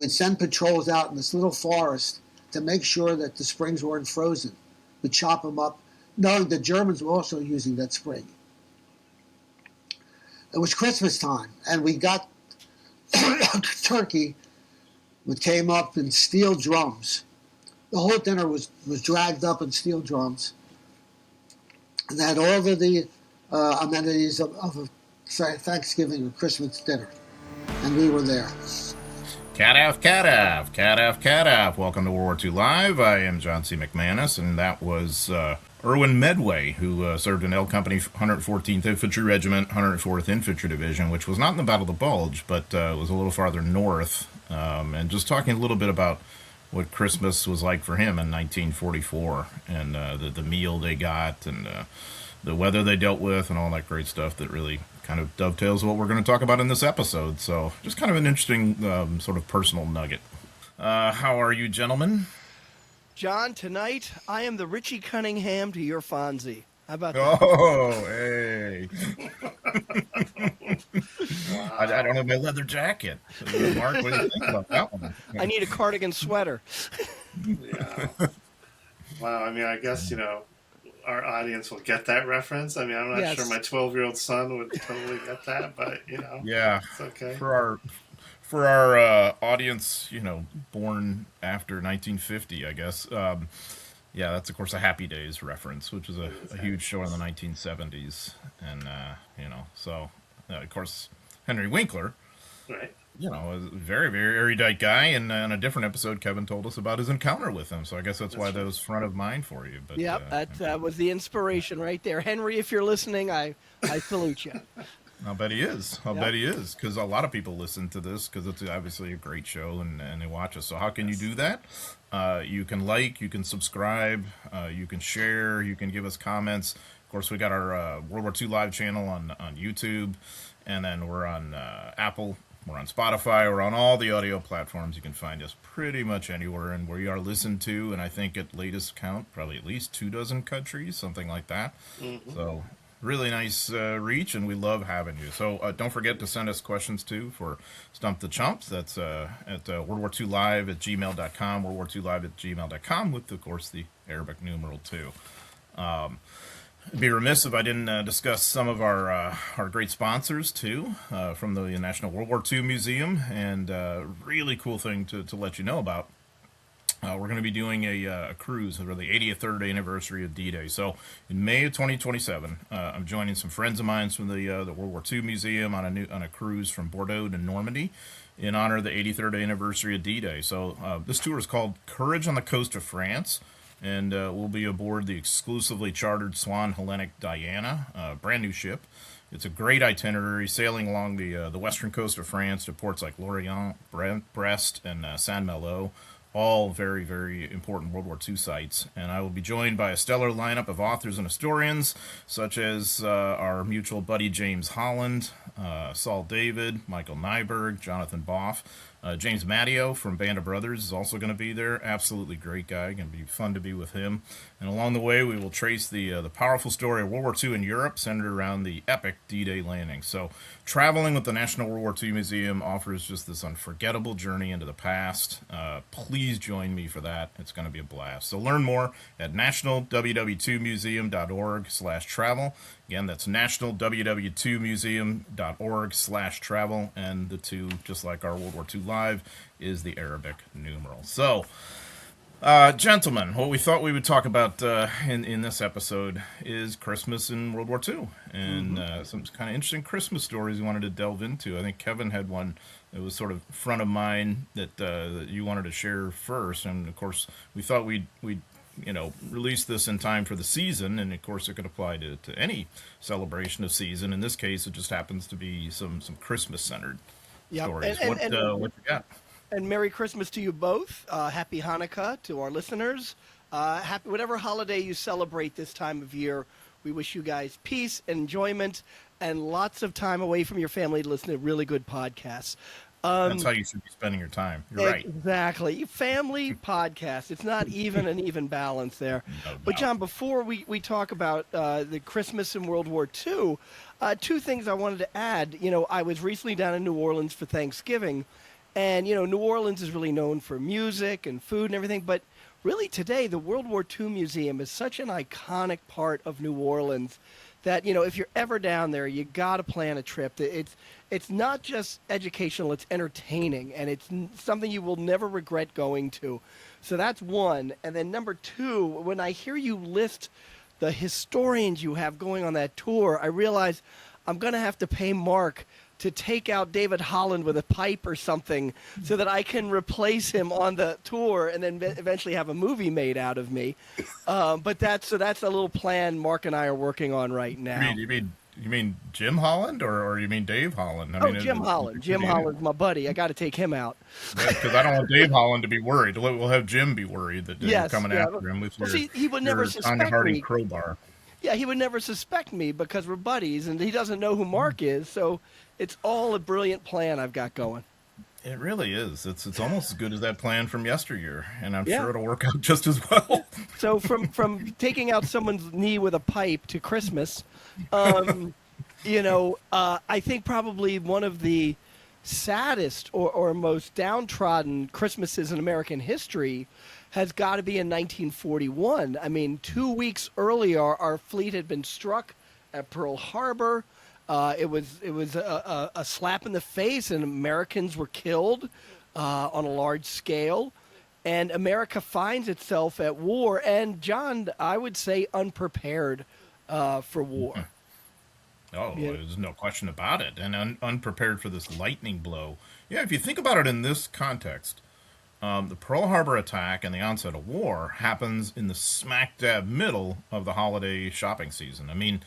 We'd send patrols out in this little forest to make sure that the springs weren't frozen. We'd chop them up, knowing the Germans were also using that spring. It was Christmas time, and we got turkey. It came up in steel drums. The whole dinner was dragged up in steel drums. And they had all of the amenities of a Thanksgiving or Christmas dinner. And we were there. Cat-F. Welcome to World War II Live. I am John C. McManus, and that was Irwin Medway, who served in L Company 114th Infantry Regiment, 104th Infantry Division, which was not in the Battle of the Bulge, but was a little farther north. And just talking a little bit about what Christmas was like for him in 1944, and the meal they got, and the weather they dealt with, and all that great stuff that really kind of dovetails what we're going to talk about in this episode. So just kind of an interesting sort of personal nugget. How are you, gentlemen? John, tonight I am the Richie Cunningham to your Fonzie. How about that? Oh, hey. Wow. I don't have my leather jacket. Mark, what do you think about that one? I need a cardigan sweater. Yeah. Wow, I mean, I guess, our audience will get that reference. I mean, I'm not sure my 12-year-old son would totally get that, but, Yeah. It's okay. For our audience, born after 1950, I guess, yeah, that's, of course, a Happy Days reference, which is a huge show in the 1970s. And, so, of course, Henry Winkler, right? A very, very erudite guy. And in a different episode, Kevin told us about his encounter with him. So I guess that's why that was front of mind for you. But, that was the inspiration right there. Henry, if you're listening, I salute you. I'll bet he is. Bet he is, because a lot of people listen to this because it's obviously a great show and they watch us. So how can you do that? You can like, you can subscribe, you can share, you can give us comments. Of course, we got our World War II Live channel on YouTube, and then we're on Apple, we're on Spotify, we're on all the audio platforms. You can find us pretty much anywhere, and we are listened to, and I think at latest count, probably at least 24 countries, something like that. Mm-hmm. So really nice reach, and we love having you. So don't forget to send us questions, too, for Stump the Chumps. That's at worldwar2live@gmail.com, worldwar2live@gmail.com, with, of course, the Arabic numeral 2. It'd be remiss if I didn't discuss some of our great sponsors, too, from the National World War II Museum, and really cool thing to let you know about. We're going to be doing a cruise for the 83rd anniversary of D-Day. So in May of 2027, I'm joining some friends of mine from the World War II Museum on a cruise from Bordeaux to Normandy in honor of the 83rd anniversary of D-Day. So this tour is called Courage on the Coast of France, and we'll be aboard the exclusively chartered Swan Hellenic Diana, a brand new ship. It's a great itinerary, sailing along the western coast of France to ports like Lorient, Brest, and Saint-Malo. All very, very important World War II sites. And I will be joined by a stellar lineup of authors and historians, such as our mutual buddy James Holland, Saul David, Michael Nyberg, Jonathan Boff. James Matteo from Band of Brothers is also going to be there. Absolutely great guy. Going to be fun to be with him. And along the way, we will trace the powerful story of World War II in Europe, centered around the epic D-Day landing. So traveling with the National World War II Museum offers just this unforgettable journey into the past. Please join me for that. It's going to be a blast. So learn more at nationalww2museum.org/travel. Again, that's nationalww2museum.org/travel, and the 2, just like our World War II Live, is the Arabic numeral. So, gentlemen, what we thought we would talk about in this episode is Christmas in World War II, and some kind of interesting Christmas stories we wanted to delve into. I think Kevin had one that was sort of front of mind that you wanted to share first, and of course we thought we'd release this in time for the season, and of course it could apply to any celebration of season. In this case, it just happens to be some Christmas-centered stories. What you got? And Merry Christmas to you both. Happy Hanukkah to our listeners. Happy whatever holiday you celebrate this time of year. We wish you guys peace, enjoyment, and lots of time away from your family to listen to really good podcasts. That's how you should be spending your time. You're right. Exactly. Family podcast. It's not even an even balance there. No. But, John, before we talk about the Christmas in World War II, 2 things I wanted to add. I was recently down in New Orleans for Thanksgiving, And, New Orleans is really known for music and food and everything. But really today, the World War II Museum is such an iconic part of New Orleans that, if you're ever down there, you got to plan a trip. It's not just educational, it's entertaining. And it's something you will never regret going to. So that's one. And then number two, when I hear you list the historians you have going on that tour, I realize I'm going to have to pay Mark to take out David Holland with a pipe or something so that I can replace him on the tour and then eventually have a movie made out of me. But that's a little plan Mark and I are working on right now. You mean Jim Holland or you mean Dave Holland? Jim Holland. Jim Holland's my buddy. I got to take him out. Because I don't want Dave Holland to be worried. We'll have Jim be worried that you're coming after him with he would never suspect me. Crowbar. Yeah, he would never suspect me because we're buddies, and he doesn't know who Mark is. So it's all a brilliant plan I've got going. It really is. It's almost as good as that plan from yesteryear, and I'm sure it'll work out just as well. So from taking out someone's knee with a pipe to Christmas, I think probably one of the saddest or most downtrodden Christmases in American history has got to be in 1941. I mean, 2 weeks earlier, our fleet had been struck at Pearl Harbor. It was a slap in the face, and Americans were killed on a large scale. And America finds itself at war, and John, I would say, unprepared for war. Oh, there's no question about it, and unprepared for this lightning blow. Yeah, if you think about it in this context, the Pearl Harbor attack and the onset of war happens in the smack dab middle of the holiday shopping season. I mean,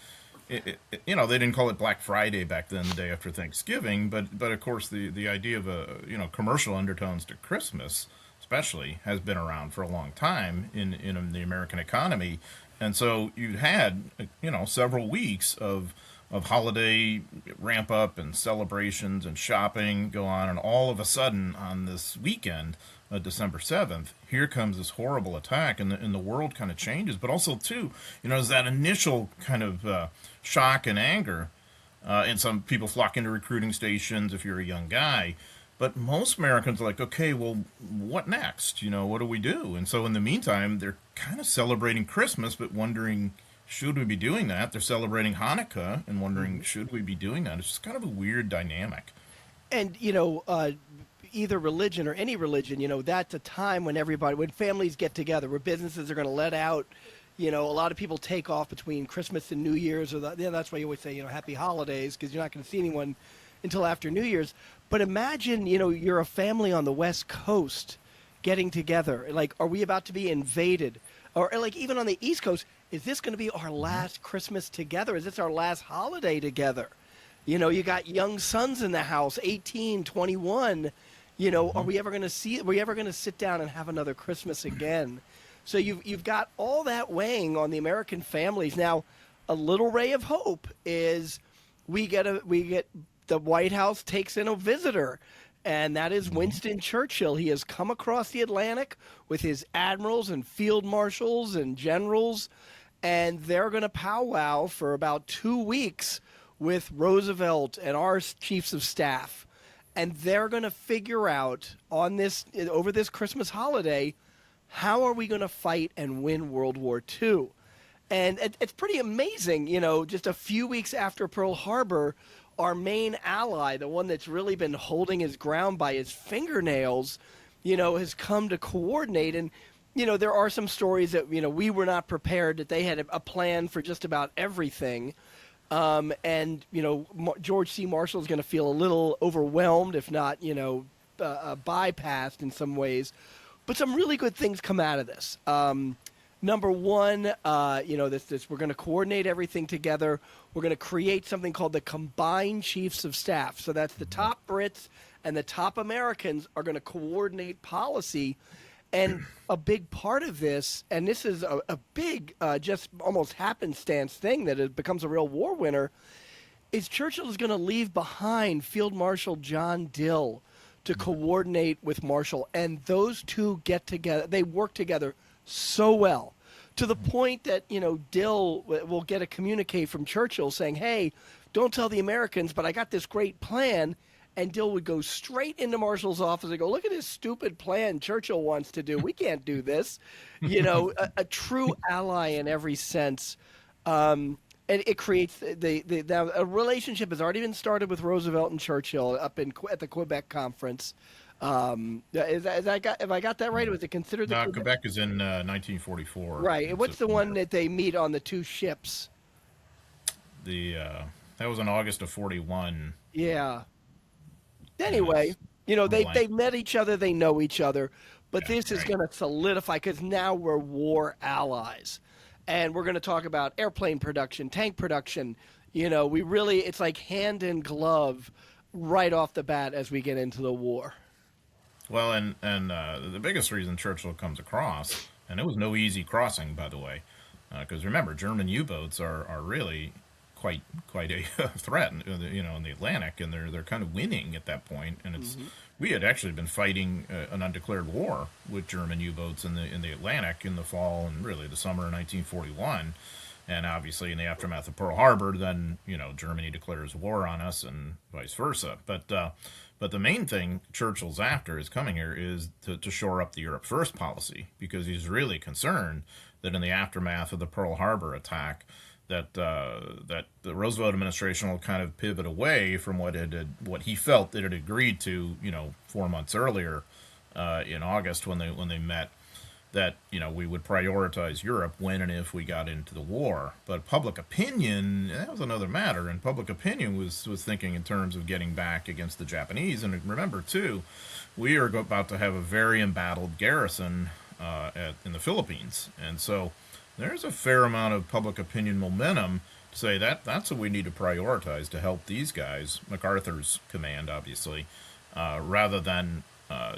they didn't call it Black Friday back then, the day after Thanksgiving, but of course the idea of commercial undertones to Christmas, especially, has been around for a long time in the American economy, and so you had several weeks of holiday ramp up and celebrations and shopping go on, and all of a sudden on this weekend, December 7th, here comes this horrible attack, and the world kind of changes. But also too, there's that initial kind of shock and anger, and some people flock into recruiting stations if you're a young guy. But most Americans are like, okay, well, what next? What do we do? And so in the meantime, they're kind of celebrating Christmas, but wondering, should we be doing that? They're celebrating Hanukkah and wondering, should we be doing that? It's just kind of a weird dynamic. And, either religion or any religion, that's a time when families get together, where businesses are going to let out. A lot of people take off between Christmas and New Year's, that's why you always say, happy holidays, because you're not going to see anyone until after New Year's. But imagine, you're a family on the West Coast getting together. Like, are we about to be invaded? Or like even on the East Coast, is this going to be our last Christmas together? Is this our last holiday together? You got young sons in the house, 18, 21. Are we ever going to sit down and have another Christmas again? So you've got all that weighing on the American families. Now, a little ray of hope is we get the White House takes in a visitor, and that is Winston Churchill. He has come across the Atlantic with his admirals and field marshals and generals, and they're going to powwow for about 2 weeks with Roosevelt and our chiefs of staff. And they're going to figure out over this Christmas holiday, how are we going to fight and win World War II? And it's pretty amazing, just a few weeks after Pearl Harbor, our main ally, the one that's really been holding his ground by his fingernails, has come to coordinate. And, there are some stories that, we were not prepared, that they had a plan for just about everything. And, George C. Marshall is going to feel a little overwhelmed, if not, bypassed in some ways. But some really good things come out of this. Number one, we're going to coordinate everything together. We're going to create something called the Combined Chiefs of Staff. So that's the top Brits and the top Americans are going to coordinate policy. And a big part of this, and this is a big, just almost happenstance thing that it becomes a real war winner, is Churchill is going to leave behind Field Marshal John Dill to coordinate with Marshall. And those two get together. They work together so well, to the point that, Dill will get a communique from Churchill saying, hey, don't tell the Americans, but I got this great plan. And Dill would go straight into Marshall's office and go, "Look at this stupid plan Churchill wants to do. We can't do this." A true ally in every sense. And it creates a relationship has already been started with Roosevelt and Churchill up at the Quebec conference. Have I got that right? Was it considered the Quebec is in 1944. Right. And what's the one that they meet on the two ships? That was in August of 41. Yeah. Anyway, they've met each other, they know each other, but this is going to solidify because now we're war allies. And we're going to talk about airplane production, tank production. It's like hand in glove right off the bat as we get into the war. Well, and the biggest reason Churchill comes across, and it was no easy crossing, by the way, because remember, German U-boats are really quite a threat, in the Atlantic, and they're kind of winning at that point. And we had actually been fighting an undeclared war with German U-boats in the Atlantic in the fall and really the summer of 1941. And obviously, in the aftermath of Pearl Harbor, then Germany declares war on us, and vice versa. But the main thing Churchill's after is coming here is to shore up the Europe First policy, because he's really concerned that in the aftermath of the Pearl Harbor attack, that the Roosevelt administration will kind of pivot away from what he felt it had agreed to 4 months earlier in August when they met, that we would prioritize Europe when and if we got into the war. But public opinion, that was another matter, and public opinion was thinking in terms of getting back against the Japanese. And remember too, we are about to have a very embattled garrison in the Philippines, and so there's a fair amount of public opinion momentum to say that's what we need to prioritize to help these guys, MacArthur's command, obviously, rather than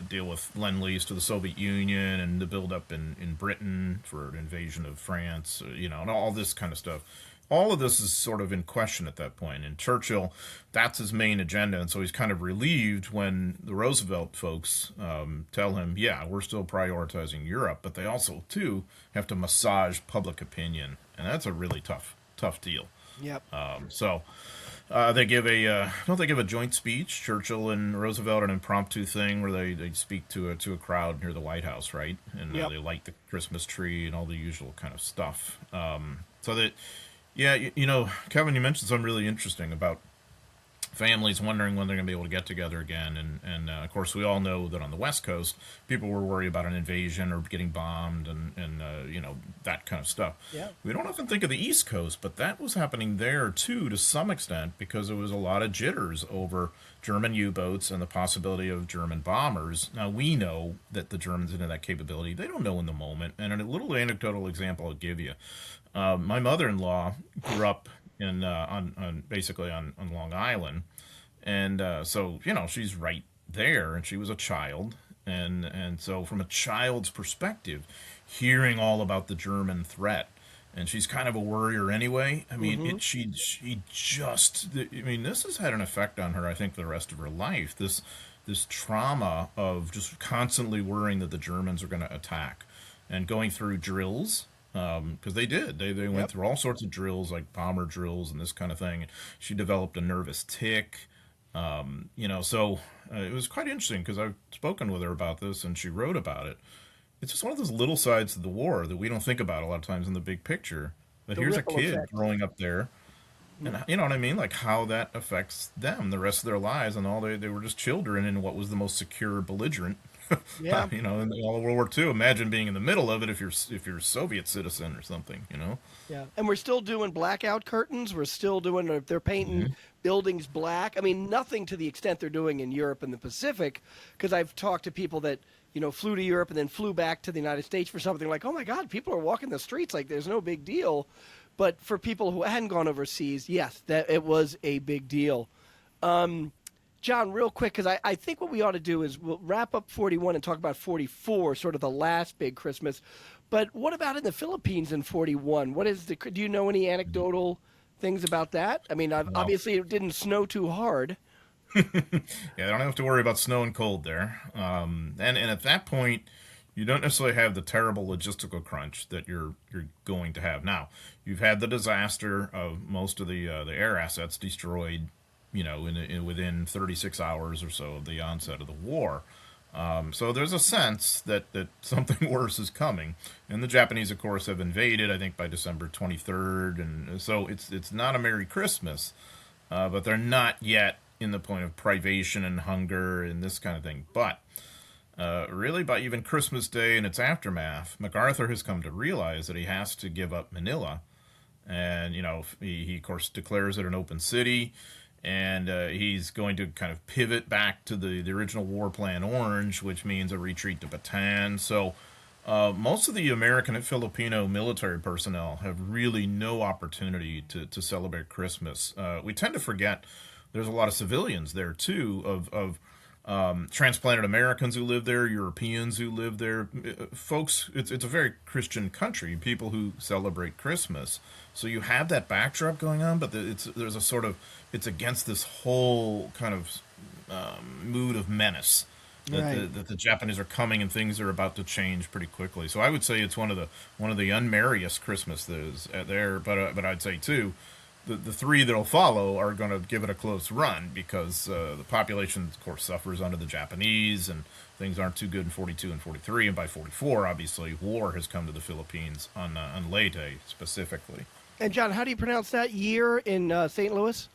deal with Lend-Lease to the Soviet Union and the build-up in Britain for an invasion of France, and all this kind of stuff. All of this is sort of in question at that point. And Churchill, that's his main agenda, and so he's kind of relieved when the Roosevelt folks tell him, yeah, we're still prioritizing Europe, but they also, too, have to massage public opinion, and that's a really tough deal. Yep. They give a joint speech, Churchill and Roosevelt, an impromptu thing where they speak to a crowd near the White House, right? And they light the Christmas tree and all the usual kind of stuff. Kevin, you mentioned something really interesting about families wondering when they're going to be able to get together again. And of course, we all know that on the West Coast, people were worried about an invasion or getting bombed and that kind of stuff. Yeah. We don't often think of the East Coast, but that was happening there, too, to some extent, because there was a lot of jitters over German U-boats and the possibility of German bombers. Now, we know that the Germans didn't have that capability. They don't know in the moment. And a little anecdotal example I'll give you. My mother-in-law grew up basically on Long Island, and so she's right there, and she was a child, and so from a child's perspective, hearing all about the German threat, and she's kind of a worrier anyway. I mean, this has had an effect on her, I think, the rest of her life. This trauma of just constantly worrying that the Germans are going to attack, and going through drills. Because they did. They went through all sorts of drills, like bomber drills and this kind of thing. She developed a nervous tic. So it was quite interesting because I've spoken with her about this and she wrote about it. It's just one of those little sides of the war that we don't think about a lot of times in the big picture. But here's a kid growing up there. And you know what I mean? Like how that affects them the rest of their lives, and all they were just children in what was the most secure belligerent. Yeah. In all of World War II. Imagine being in the middle of it if you're a Soviet citizen or something. Yeah, and we're still doing blackout curtains. We're still doing. They're painting buildings black. I mean, nothing to the extent they're doing in Europe and the Pacific. Because I've talked to people that flew to Europe and then flew back to the United States for something like, oh my God, people are walking the streets like there's no big deal. But for people who hadn't gone overseas, yes, that it was a big deal. John, real quick, because I think what we ought to do is we'll wrap up 41 and talk about 44, sort of the last big Christmas. But what about in the Philippines in 41? Do you know any anecdotal things about that? I mean, obviously it didn't snow too hard. Yeah, they don't have to worry about snow and cold there. And at that point, you don't necessarily have the terrible logistical crunch that you're going to have now. You've had the disaster of most of the air assets destroyed, within 36 hours or so of the onset of the war. So there's a sense that something worse is coming, and the Japanese, of course, have invaded. I think by December 23rd, and so it's not a Merry Christmas, but they're not yet in the point of privation and hunger and this kind of thing. But really, by even Christmas Day and its aftermath, MacArthur has come to realize that he has to give up Manila, and he of course declares it an open city. And he's going to kind of pivot back to the original War Plan Orange, which means a retreat to Bataan. So most of the American and Filipino military personnel have really no opportunity to celebrate Christmas. We tend to forget there's a lot of civilians there, too, of transplanted Americans who live there, Europeans who live there. Folks, it's a very Christian country, people who celebrate Christmas. So you have that backdrop going on, but there's a sort of, it's against this whole kind of mood of menace that the Japanese are coming and things are about to change pretty quickly. So I would say it's one of the unmerriest Christmases there. But I'd say too, the three that'll follow are going to give it a close run because the population, of course, suffers under the Japanese and things aren't too good in 42 and 43. And by 44, obviously, war has come to the Philippines on Leyte specifically. And John, how do you pronounce that year in St. Louis?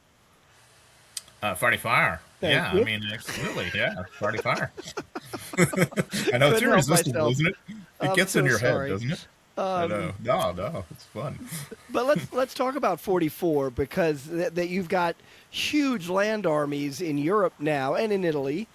Friday Fire. Thank you. I mean, absolutely. Yeah, Friday Fire. I know it's irresistible, isn't it? It gets in your head, doesn't it? I know. No, it's fun. But let's talk about 44 because that you've got huge land armies in Europe now and in Italy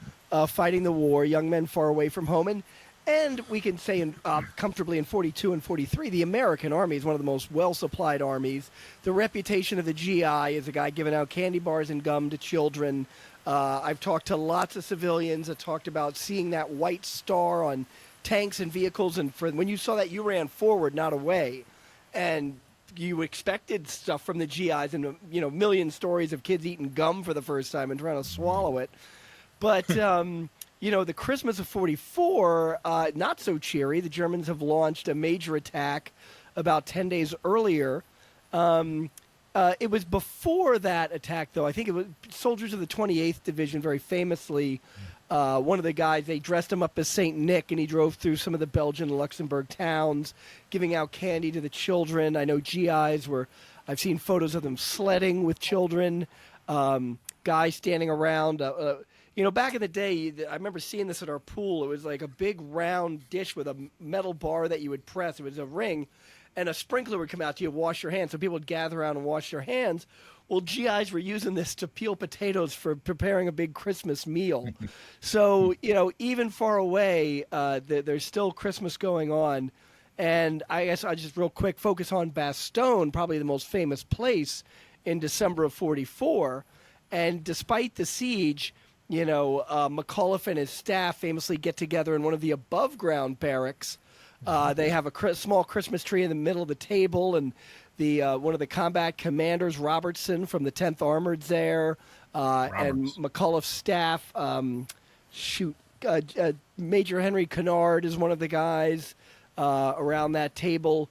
fighting the war, young men far away from home. And we can say comfortably in 42 and 43, the American Army is one of the most well-supplied armies. The reputation of the GI is a guy giving out candy bars and gum to children. I've talked to lots of civilians that talked about seeing that white star on tanks and vehicles. And when you saw that, you ran forward, not away. And you expected stuff from the GIs and, million stories of kids eating gum for the first time and trying to swallow it. But... the Christmas of 44, not so cheery. The Germans have launched a major attack about 10 days earlier. It was before that attack, though. I think it was soldiers of the 28th Division, very famously. One of the guys, they dressed him up as St. Nick, and he drove through some of the Belgian and Luxembourg towns, giving out candy to the children. I know GIs I've seen photos of them sledding with children, guys standing around. Back in the day, I remember seeing this at our pool. It was like a big round dish with a metal bar that you would press. It was a ring, and a sprinkler would come out to you, wash your hands. So people would gather around and wash their hands. Well, GIs were using this to peel potatoes for preparing a big Christmas meal. So, even far away, there's still Christmas going on. And I guess I just real quick focus on Bastogne, probably the most famous place in December of 44. And despite the siege... McAuliffe and his staff famously get together in one of the above-ground barracks. They have a small Christmas tree in the middle of the table, and one of the combat commanders, Robertson from the 10th Armored's there, and McAuliffe's staff. Major Henry Kennard is one of the guys around that table.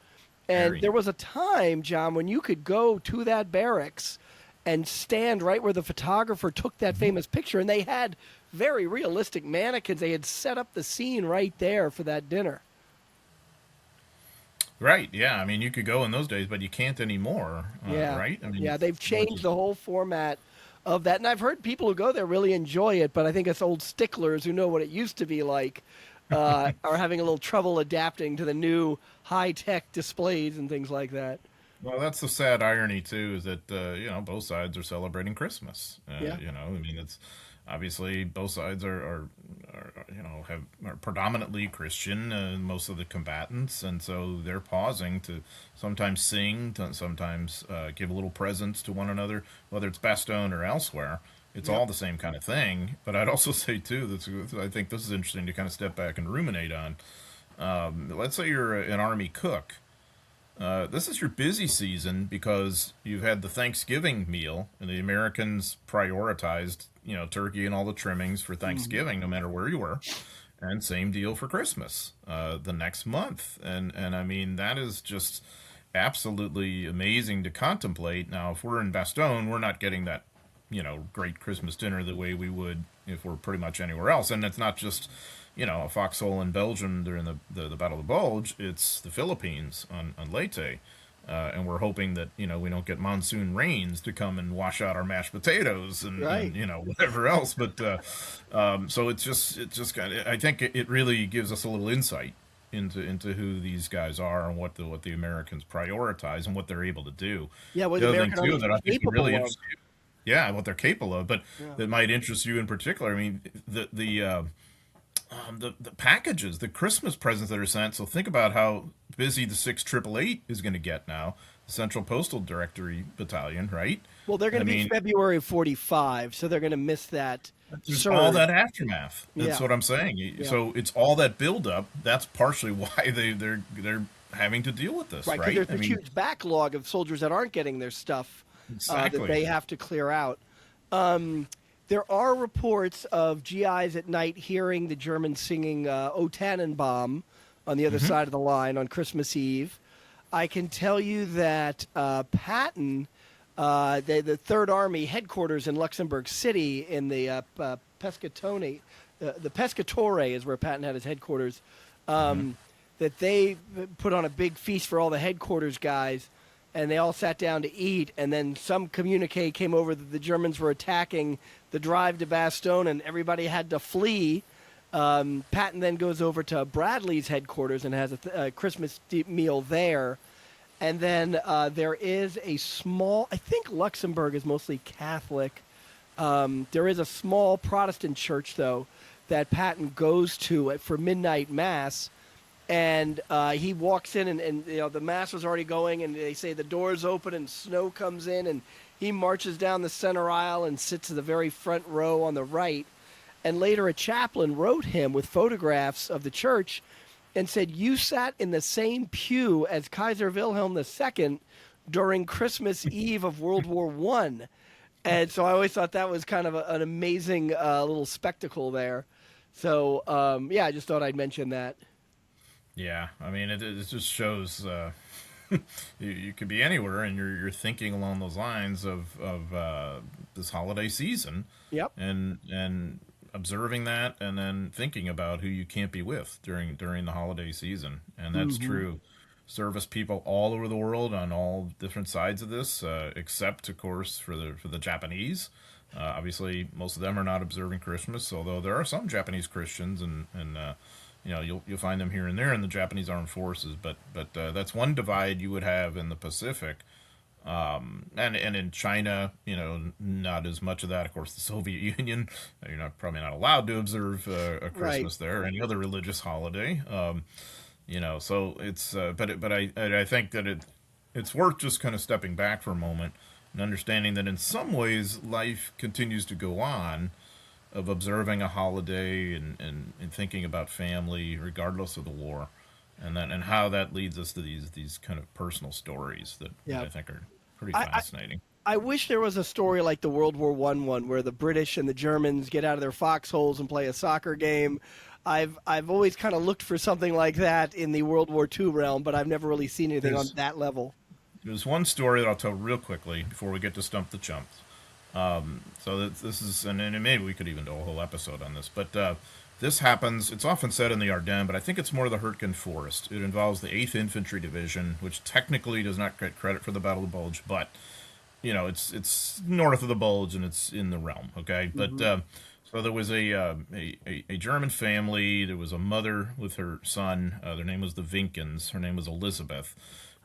And there was a time, John, when you could go to that barracks and stand right where the photographer took that famous picture. And they had very realistic mannequins. They had set up the scene right there for that dinner. Right, yeah. I mean, you could go in those days, but you can't anymore, right? I mean, they've changed the whole format of that. And I've heard people who go there really enjoy it, but I think us old sticklers who know what it used to be like are having a little trouble adapting to the new high-tech displays and things like that. Well, that's the sad irony too, is that both sides are celebrating Christmas. It's obviously both sides are predominantly Christian, most of the combatants, and so they're pausing to sometimes sing, to sometimes give little presents to one another, whether it's Bastogne or elsewhere. It's all the same kind of thing. But I'd also say too that I think this is interesting to kind of step back and ruminate on. Let's say you're an army cook. This is your busy season because you've had the Thanksgiving meal, and the Americans prioritized, turkey and all the trimmings for Thanksgiving, no matter where you were, and same deal for Christmas, the next month, and I mean that is just absolutely amazing to contemplate. Now, if we're in Bastogne, we're not getting that, great Christmas dinner the way we would if we're pretty much anywhere else. And it's not just, a foxhole in Belgium during the Battle of the Bulge. It's the Philippines on Leyte. And we're hoping that, we don't get monsoon rains to come and wash out our mashed potatoes and whatever else. But so it's just kind of, I think it really gives us a little insight into who these guys are and what the Americans prioritize and what they're able to do. Yeah, what the the other American thing too Army that I is think would capable really of. interest you, yeah, what they're capable of, but that might interest you in particular. I mean, the packages, the Christmas presents that are sent. So think about how busy the 688 is going to get now. The Central Postal Directory Battalion, right? Well, they're going to be February 45, so they're going to miss that. There's all that aftermath. That's Yeah. what I'm saying. Yeah. So it's all that buildup. That's partially why they're having to deal with this, Right, right? because there's a huge backlog of soldiers that aren't getting their stuff Exactly. that they have to clear out. There are reports of GIs at night hearing the Germans singing O Tannenbaum on the other side of the line on Christmas Eve. I can tell you that Patton, the Third Army headquarters in Luxembourg City in the Pescatore, the Pescatore is where Patton had his headquarters, that they put on a big feast for all the headquarters guys, and they all sat down to eat, and then some communique came over that the Germans were attacking the drive to Bastogne, and everybody had to flee. Patton then goes over to Bradley's headquarters and has a Christmas meal there. And then there is a small, I think Luxembourg is mostly Catholic. There is a small Protestant church, though, that Patton goes to for midnight mass. And he walks in, and the mass was already going, and they say the doors open and snow comes in, and he marches down the center aisle and sits in the very front row on the right. And later a chaplain wrote him with photographs of the church and said, "You sat in the same pew as Kaiser Wilhelm II during Christmas Eve of World War I." And so I always thought that was kind of an amazing little spectacle there. So, I just thought I'd mention that. Yeah, I mean, it just shows you could be anywhere, and you're thinking along those lines of this holiday season. Yep. And observing that, and then thinking about who you can't be with during the holiday season, and that's true. Service people all over the world on all different sides of this, except of course for the Japanese. Obviously, most of them are not observing Christmas, although there are some Japanese Christians, and you'll find them here and there in the Japanese armed forces. But that's one divide you would have in the Pacific. And in China, not as much of that. Of course, the Soviet Union, you're probably not allowed to observe a Christmas there, or any other religious holiday. So it's but I think that it's worth just kind of stepping back for a moment and understanding that in some ways life continues to go on, of observing a holiday and thinking about family regardless of the war. And how that leads us to these kind of personal stories that I think are pretty fascinating. I wish there was a story like the World War I one, where the British and the Germans get out of their foxholes and play a soccer game. I've always kind of looked for something like that in the World War II realm, but I've never really seen anything on that level. There's one story that I'll tell real quickly before we get to Stump the Chumps. So this is, and maybe we could even do a whole episode on this, but this happens, it's often said in the Ardennes, but I think it's more the Hurtgen Forest. It involves the 8th Infantry Division, which technically does not get credit for the Battle of the Bulge, but, it's north of the Bulge and it's in the realm, okay? But, so there was a German family, there was a mother with her son, their name was the Vinkens, her name was Elizabeth,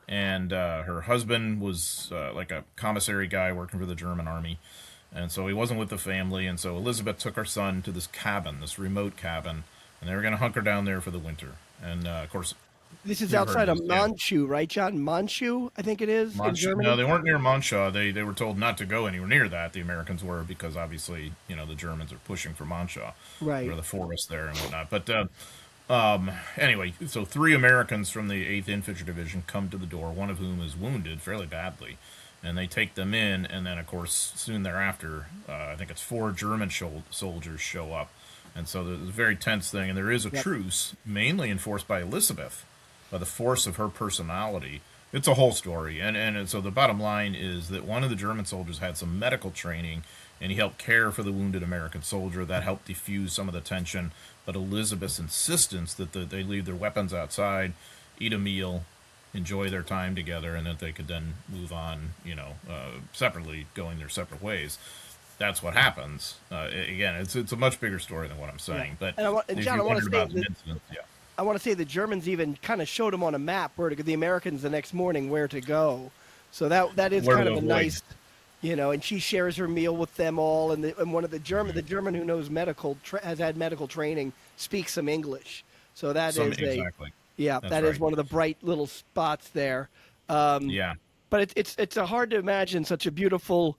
and her husband was like a commissary guy working for the German army. And so he wasn't with the family, and so Elizabeth took her son to this cabin, this remote cabin, and they were going to hunker down there for the winter. And, of course... This is outside of Manchu, right, John? Manchu, I think it is, in Germany? No, they weren't near Mancha. They were told not to go anywhere near that, the Americans were, because obviously, the Germans are pushing for Mancha. Right. Or the forest there and whatnot. But, anyway, so 3 Americans from the 8th Infantry Division come to the door, one of whom is wounded fairly badly. And they take them in, and then, of course, soon thereafter, I think it's 4 German soldiers show up. And so there's a very tense thing, and there is a truce, mainly enforced by Elizabeth, by the force of her personality. It's a whole story. And so the bottom line is that one of the German soldiers had some medical training and he helped care for the wounded American soldier. That helped diffuse some of the tension. But Elizabeth's insistence that they leave their weapons outside, eat a meal, enjoy their time together, and that they could then move on, separately, going their separate ways. That's what happens. Again, it's a much bigger story than what I'm saying. Yeah. But and John, I want to say yeah. I want to say the Germans even kind of showed them on a map where to go, the Americans the next morning where to go. So that is kind of a nice, and she shares her meal with them all. And one of the German who knows has had medical training, speaks some English. So exactly. That is one of the bright little spots there. Yeah. But it's hard to imagine such a beautiful,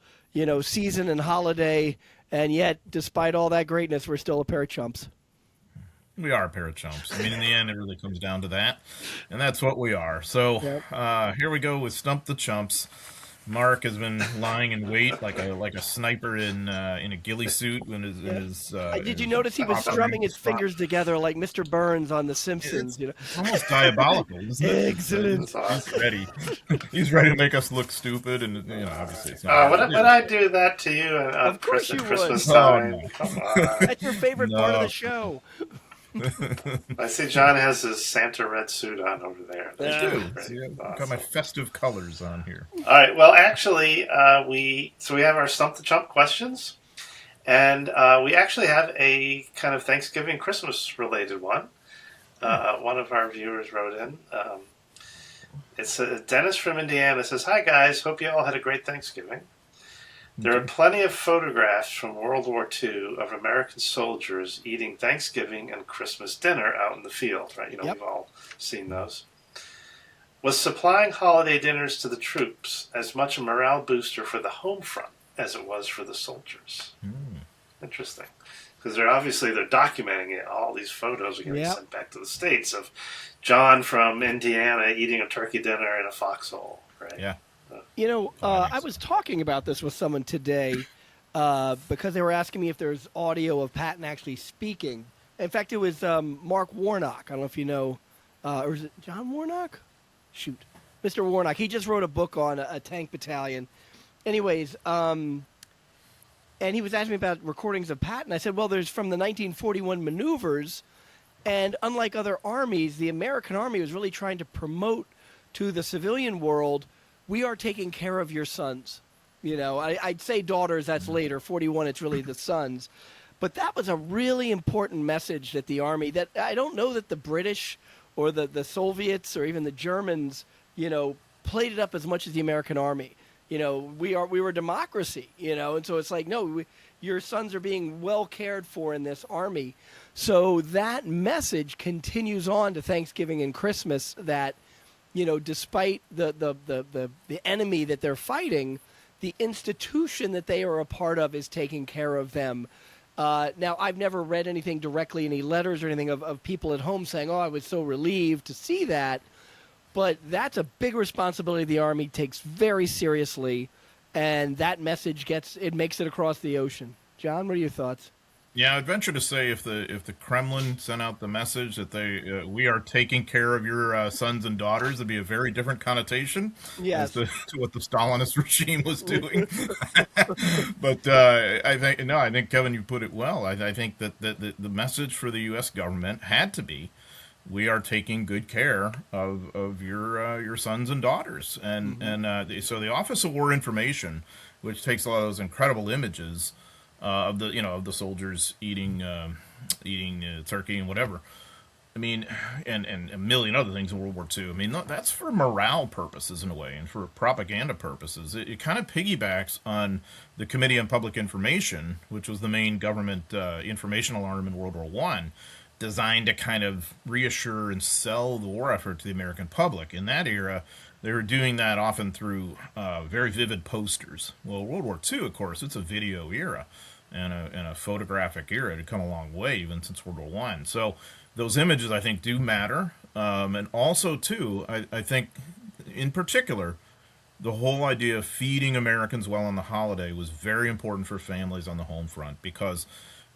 season and holiday, and yet, despite all that greatness, we're still a pair of chumps. We are a pair of chumps. I mean, in the end, it really comes down to that, and that's what we are. So here we go with Stump the Chumps. Mark has been lying in wait like a sniper in a ghillie suit. Did you notice he was strumming his fingers together like Mr. Burns on The Simpsons? It's almost diabolical, isn't it? Excellent. He's ready. He's ready to make us look stupid, and obviously it's not. Would I do that to you on Christmas time? Oh, no. Come on. That's your favorite part of the show. I see John has his Santa red suit on over there. I do. I've got my festive colors on here. All right. Well, actually, we have our Stump the Chump questions, and we actually have a kind of Thanksgiving Christmas related one. One of our viewers wrote in. It's Dennis from Indiana. Says, "Hi guys, hope you all had a great Thanksgiving. There are plenty of photographs from World War II of American soldiers eating Thanksgiving and Christmas dinner out in the field, right? We've all seen those. Was supplying holiday dinners to the troops as much a morale booster for the home front as it was for the soldiers?" Interesting. Because they're documenting it. All these photos are getting sent back to the States of John from Indiana eating a turkey dinner in a foxhole, right? Yeah. I was talking about this with someone today because they were asking me if there's audio of Patton actually speaking. In fact, it was Mark Warnock. I don't know if you know, or is it John Warnock? Shoot. Mr. Warnock. He just wrote a book on a tank battalion. Anyways, and he was asking me about recordings of Patton. I said, well, there's from the 1941 maneuvers, and unlike other armies, the American Army was really trying to promote to the civilian world, we are taking care of your sons. I'd say daughters, that's later. 41, it's really the sons. But that was a really important message that the Army, that I don't know that the British or the Soviets or even the Germans, played it up as much as the American Army. We were a democracy, and so it's like, no, your sons are being well cared for in this Army. So that message continues on to Thanksgiving and Christmas that, despite the enemy that they're fighting, the institution that they are a part of is taking care of them. Now, I've never read anything directly, any letters or anything of people at home saying, oh, I was so relieved to see that. But that's a big responsibility the Army takes very seriously, and that message makes it across the ocean. John, what are your thoughts? Yeah, I'd venture to say if the Kremlin sent out the message that we are taking care of your sons and daughters, it'd be a very different connotation as to what the Stalinist regime was doing. But I think Kevin, you put it well. I think that the message for the U.S. government had to be, we are taking good care of your sons and daughters, and so the Office of War Information, which takes a lot of those incredible images of the soldiers eating turkey and whatever. I mean, and a million other things in World War II. I mean, that's for morale purposes in a way, and for propaganda purposes. It kind of piggybacks on the Committee on Public Information, which was the main government informational arm in World War I, designed to kind of reassure and sell the war effort to the American public. In that era, they were doing that often through very vivid posters. Well, World War II, of course, it's a video era and a photographic era. It had come a long way even since World War I. So those images, I think, do matter. And also, too, I think, in particular, the whole idea of feeding Americans well on the holiday was very important for families on the home front, because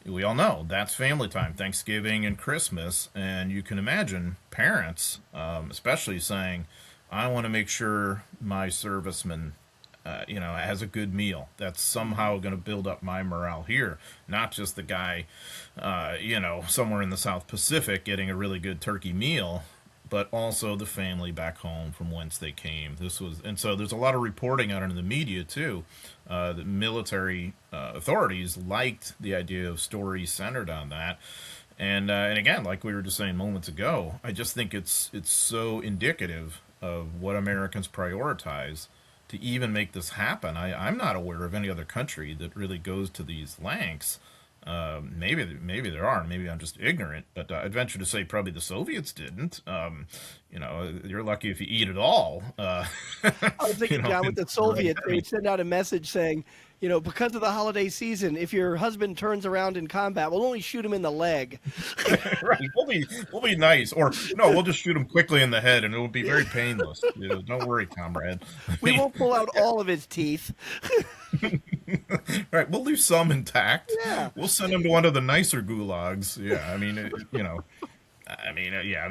we all know that's family time, Thanksgiving and Christmas. And you can imagine parents, especially, saying, I want to make sure my servicemen has a good meal. That's somehow going to build up my morale here, not just the guy, somewhere in the South Pacific getting a really good turkey meal, but also the family back home from whence they came. And so there's a lot of reporting out in the media too. The military authorities liked the idea of stories centered on that. And again, like we were just saying moments ago, I just think it's so indicative of what Americans prioritize to even make this happen. I'm not aware of any other country that really goes to these lengths. Maybe there are. Maybe I'm just ignorant. But I'd venture to say probably the Soviets didn't. You're lucky if you eat at all. I was thinking, John, with the Soviets, they would send out a message saying, because of the holiday season, if your husband turns around in combat, we'll only shoot him in the leg. Right. We'll be nice. Or no, we'll just shoot him quickly in the head, and it will be very painless. Don't worry, comrade. We won't pull out all of his teeth. Right. We'll leave some intact. Yeah. We'll send him to one of the nicer gulags. Yeah.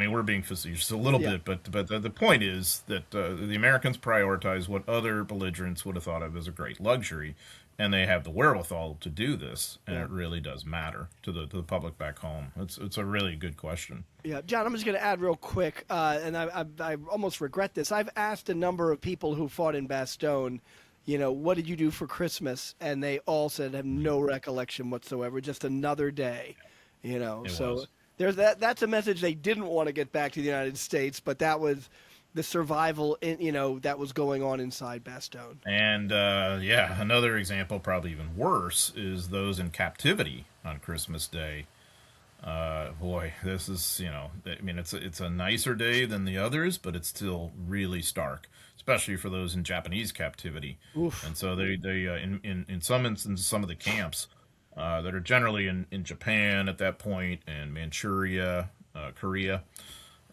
We're being facetious a little bit, but the point is that the Americans prioritize what other belligerents would have thought of as a great luxury, and they have the wherewithal to do this, and it really does matter to the public back home. It's a really good question. Yeah, John, I'm just going to add real quick, and I almost regret this. I've asked a number of people who fought in Bastogne, what did you do for Christmas? And they all said have no recollection whatsoever, just another day, so. There's that's a message they didn't want to get back to the United States, but that was the survival that was going on inside Bastogne. And another example, probably even worse, is those in captivity on Christmas Day. This is it's a nicer day than the others, but it's still really stark, especially for those in Japanese captivity. Oof. And so they in some instances, some of the camps that are generally in Japan at that point, and Manchuria, Korea.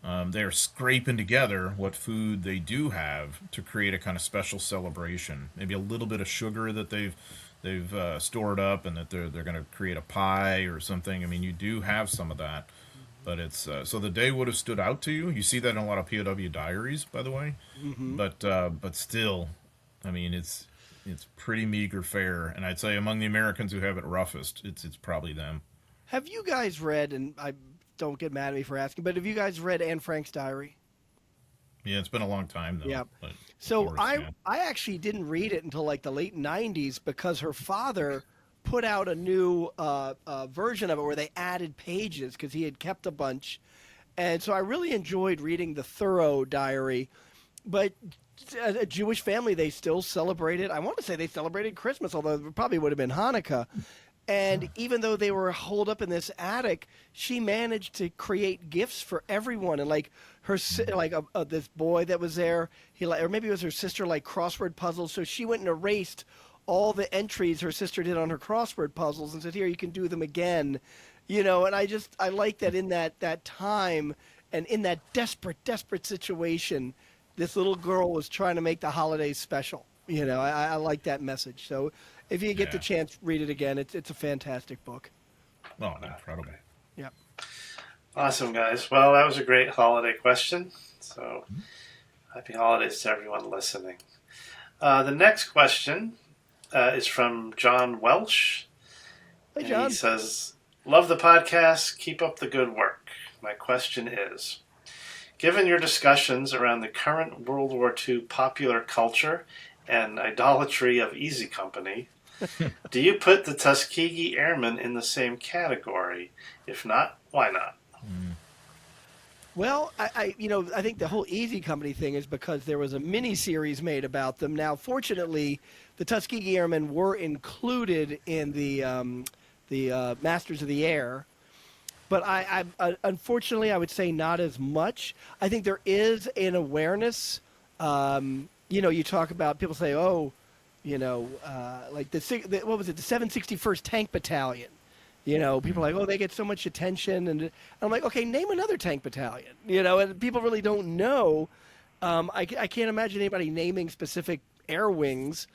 They're scraping together what food they do have to create a kind of special celebration. Maybe a little bit of sugar that they've stored up, and that they're going to create a pie or something. I mean, you do have some of that, but it's so the day would have stood out to you. You see that in a lot of POW diaries, by the way. Mm-hmm. But still, I mean, it's pretty meager fare, and I'd say among the Americans who have it roughest, it's probably them. Have you guys read, and I don't get mad at me for asking, but have you guys read Anne Frank's diary? Yeah, it's been a long time, though. Yeah. But so course, I actually didn't read it until like the late 90s, because her father put out a new version of it where they added pages because he had kept a bunch. And so I really enjoyed reading the thorough diary. But a Jewish family, they still celebrated, I want to say they celebrated Christmas, although it probably would have been Hanukkah. And even though they were holed up in this attic, she managed to create gifts for everyone. And like this boy that was there, or maybe it was her sister, like crossword puzzles. So she went and erased all the entries her sister did on her crossword puzzles and said, "Here, you can do them again." And I like that in that time and in that desperate situation, this little girl was trying to make the holidays special. I like that message. So if you get the chance, read it again. It's a fantastic book. Oh, incredible. Yeah. Awesome, guys. Well, that was a great holiday question. So happy holidays to everyone listening. The next question is from John Welsh. Hey, John. He says, "Love the podcast. Keep up the good work. My question is, given your discussions around the current World War II popular culture and idolatry of Easy Company, do you put the Tuskegee Airmen in the same category? If not, why not?" Well, I think the whole Easy Company thing is because there was a mini-series made about them. Now, fortunately, the Tuskegee Airmen were included in the Masters of the Air. But I unfortunately, I would say not as much. I think there is an awareness. You talk about, people say, like what was it, the 761st Tank Battalion. People are like, oh, they get so much attention. And I'm like, okay, name another tank battalion. And people really don't know. I can't imagine anybody naming specific air wings.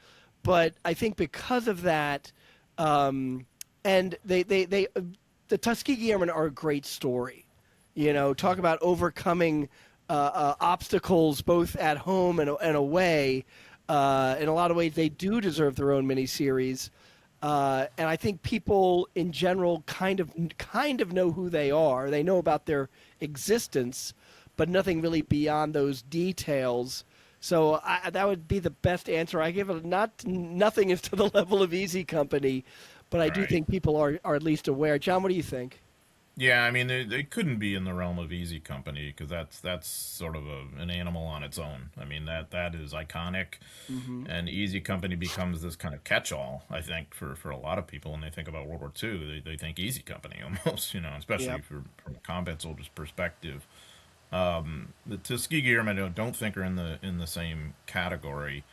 But I think because of that, and the Tuskegee Airmen are a great story. Talk about overcoming obstacles both at home and away. In a lot of ways, they do deserve their own miniseries. And I think people in general kind of know who they are. They know about their existence, but nothing really beyond those details. So that would be the best answer I give. Nothing is to the level of Easy Company, but I do Right. think people are at least aware. John, what do you think? Yeah, I mean, they couldn't be in the realm of Easy Company because that's sort of an animal on its own. I mean, that is iconic, and Easy Company becomes this kind of catch-all, I think, for a lot of people when they think about World War II. They think Easy Company almost, especially Yep. from a combat soldier's perspective. The Tuskegee Airmen don't think are in the same category.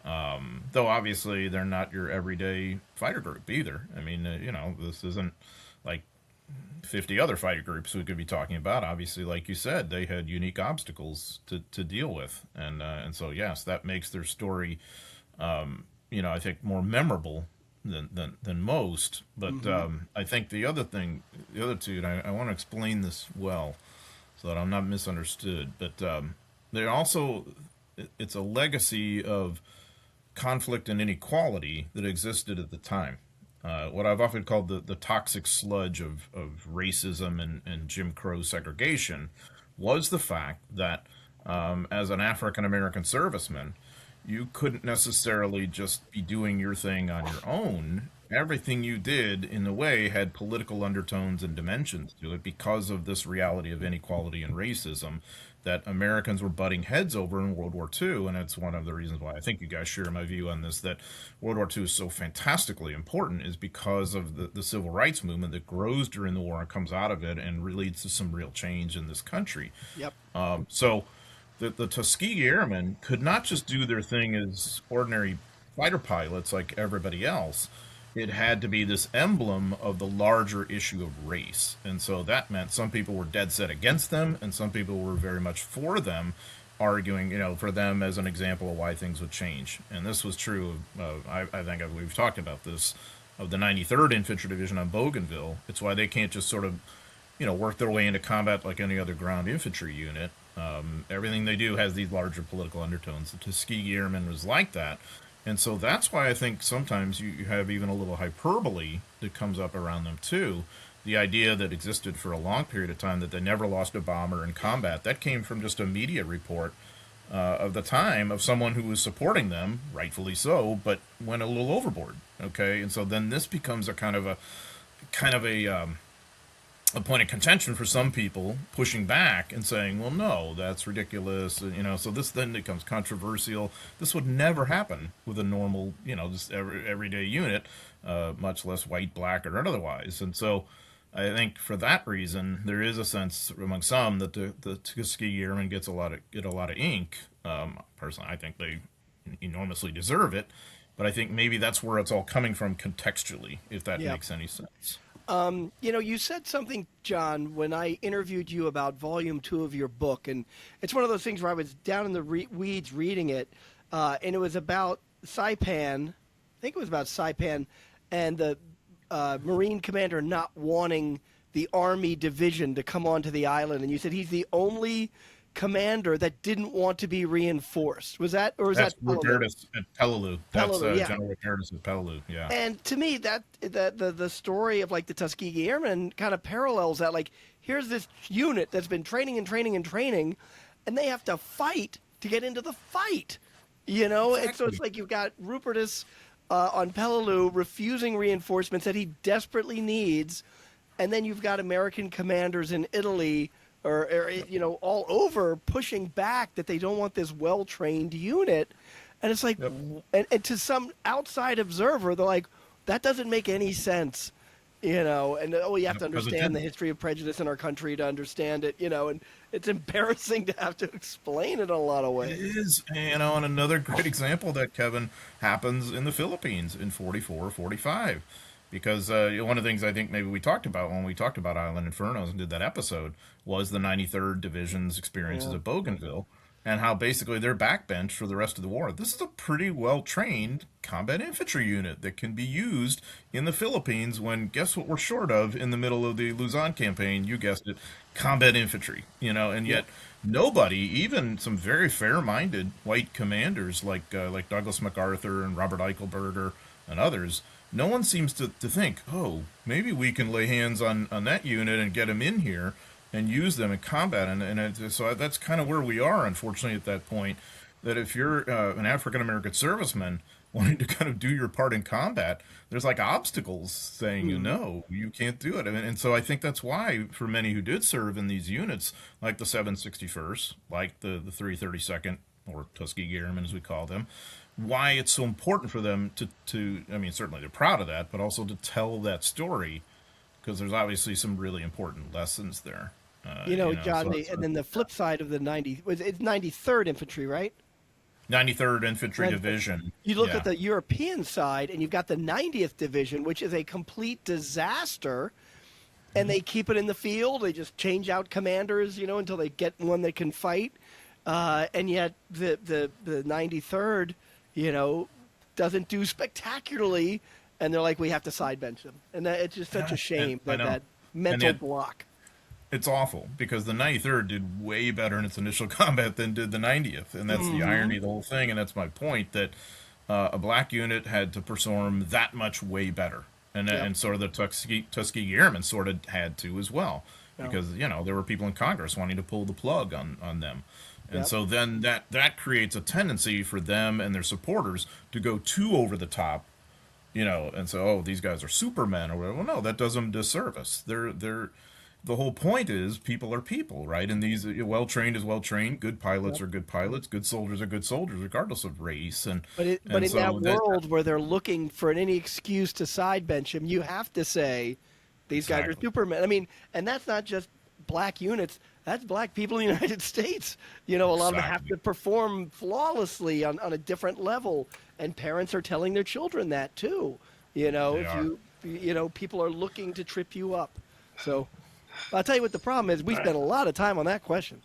Though obviously they're not your everyday fighter group either. I mean, this isn't like 50 other fighter groups we could be talking about. Obviously, like you said, they had unique obstacles to deal with, and so yes, that makes their story, I think more memorable than most. But I think the other two, and I want to explain this well so that I'm not misunderstood. But they're also it's a legacy of conflict and inequality that existed at the time. What I've often called the toxic sludge of racism and Jim Crow segregation was the fact that as an African American serviceman, you couldn't necessarily just be doing your thing on your own. Everything you did, in a way, had political undertones and dimensions to it because of this reality of inequality and racism that Americans were butting heads over in World War II. And it's one of the reasons why I think you guys share my view on this, that World War II is so fantastically important is because of the civil rights movement that grows during the war and comes out of it and leads to some real change in this country. Yep. So the Tuskegee Airmen could not just do their thing as ordinary fighter pilots like everybody else. It had to be this emblem of the larger issue of race. And so that meant some people were dead set against them, and some people were very much for them, arguing, for them as an example of why things would change. And this was true of, I think we've talked about this, of the 93rd Infantry Division on Bougainville. It's why they can't just sort of, work their way into combat like any other ground infantry unit. Everything they do has these larger political undertones. The Tuskegee Airmen was like that. And so that's why I think sometimes you have even a little hyperbole that comes up around them too. The idea that existed for a long period of time that they never lost a bomber in combat, that came from just a media report of the time of someone who was supporting them, rightfully so, but went a little overboard. Okay, and so then this becomes a kind of a point of contention for some people, pushing back and saying, well, no, that's ridiculous. So this then becomes controversial. This would never happen with a normal, just everyday unit, much less white, black, or otherwise. And so I think for that reason, there is a sense among some that the Tuskegee Airmen get a lot of ink. Personally, I think they enormously deserve it. But I think maybe that's where it's all coming from contextually, if that Yeah. makes any sense. You said something, John, when I interviewed you about volume 2 of your book, and it's one of those things where I was down in the weeds reading it, and it was about Saipan. I think it was about Saipan and the Marine commander not wanting the Army division to come onto the island, and you said he's the only commander that didn't want to be reinforced. Was that, or was That's that Robertus at Peleliu. That's Peleliu, yeah. General Robertus at Peleliu. Yeah. And to me, that the story of like the Tuskegee Airmen kind of parallels that. Like, here's this unit that's been training and training and training, and they have to fight to get into the fight. And so Exactly. it's like you've got Rupertus on Peleliu refusing reinforcements that he desperately needs, and then you've got American commanders in Italy or all over pushing back that they don't want this well-trained unit. And it's like, Yep. and to some outside observer, they're like, that doesn't make any sense, and you have to Because it understand the didn't. history of prejudice in our country to understand it, and it's embarrassing to have to explain it in a lot of It ways. is, and another great example of that, Kevin, happens in the Philippines in 44, 45. Because one of the things I think maybe we talked about when we talked about Island Infernos and did that episode was the 93rd Division's experiences Yeah. at Bougainville. and how basically they're backbench for the rest of the war. This is a pretty well-trained combat infantry unit that can be used in the Philippines when, guess what we're short of in the middle of the Luzon campaign? You guessed it, combat infantry, and yet nobody, even some very fair-minded white commanders like Douglas MacArthur and Robert Eichelberger and others, no one seems to think, oh, maybe we can lay hands on that unit and get them in here and use them in combat. So that's kind of where we are, unfortunately, at that point, that if you're an African-American serviceman wanting to kind of do your part in combat, there's like obstacles saying, no, you can't do it. And so I think that's why, for many who did serve in these units, like the 761st, like the 332nd, or Tuskegee Airmen as we call them, why it's so important for them to I mean, certainly they're proud of that, but also to tell that story, because there's obviously some really important lessons there. John, and then the flip side of the it's 93rd Infantry, right? 93rd Infantry Division. You look at the European side, and you've got the 90th Division, which is a complete disaster, and they keep it in the field. They just change out commanders, until they get one that can fight. And yet the 93rd, doesn't do spectacularly, and they're like, we have to side bench them. And it's just such a shame that mental block. It's awful, because the 93rd did way better in its initial combat than did the 90th, and that's the irony of the whole thing, and that's my point, that a black unit had to perform that much way better, and sort of the Tuskegee Airmen sort of had to as well, because there were people in Congress wanting to pull the plug on them. And so then that creates a tendency for them and their supporters to go too over the top, and so, oh, these guys are supermen or whatever. Well, no, that does them disservice. The whole point is people are people, right? And these well-trained is well-trained. Good pilots are good pilots. Good soldiers are good soldiers, regardless of race. But in that world where they're looking for any excuse to side bench him, you have to say these guys are supermen. I mean, and that's not just black units. That's black people in the United States. A lot of them have to perform flawlessly on a different level, and parents are telling their children that too. People are looking to trip you up. So I'll tell you what the problem is. We spent a lot of time on that question.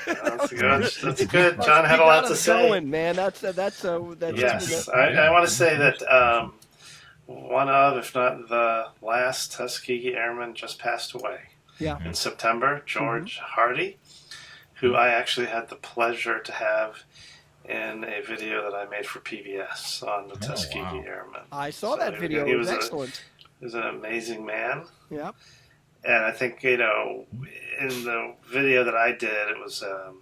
That's good. That's good. John had a lot to say. Going, man. That's yes. I want to say that one of, if not the last Tuskegee Airman just passed away. Yeah. In September, George Hardy, who I actually had the pleasure to have in a video that I made for PBS on the Tuskegee Airmen. I saw that video. It was excellent. He was an amazing man. Yeah. And I think, in the video that I did, it was a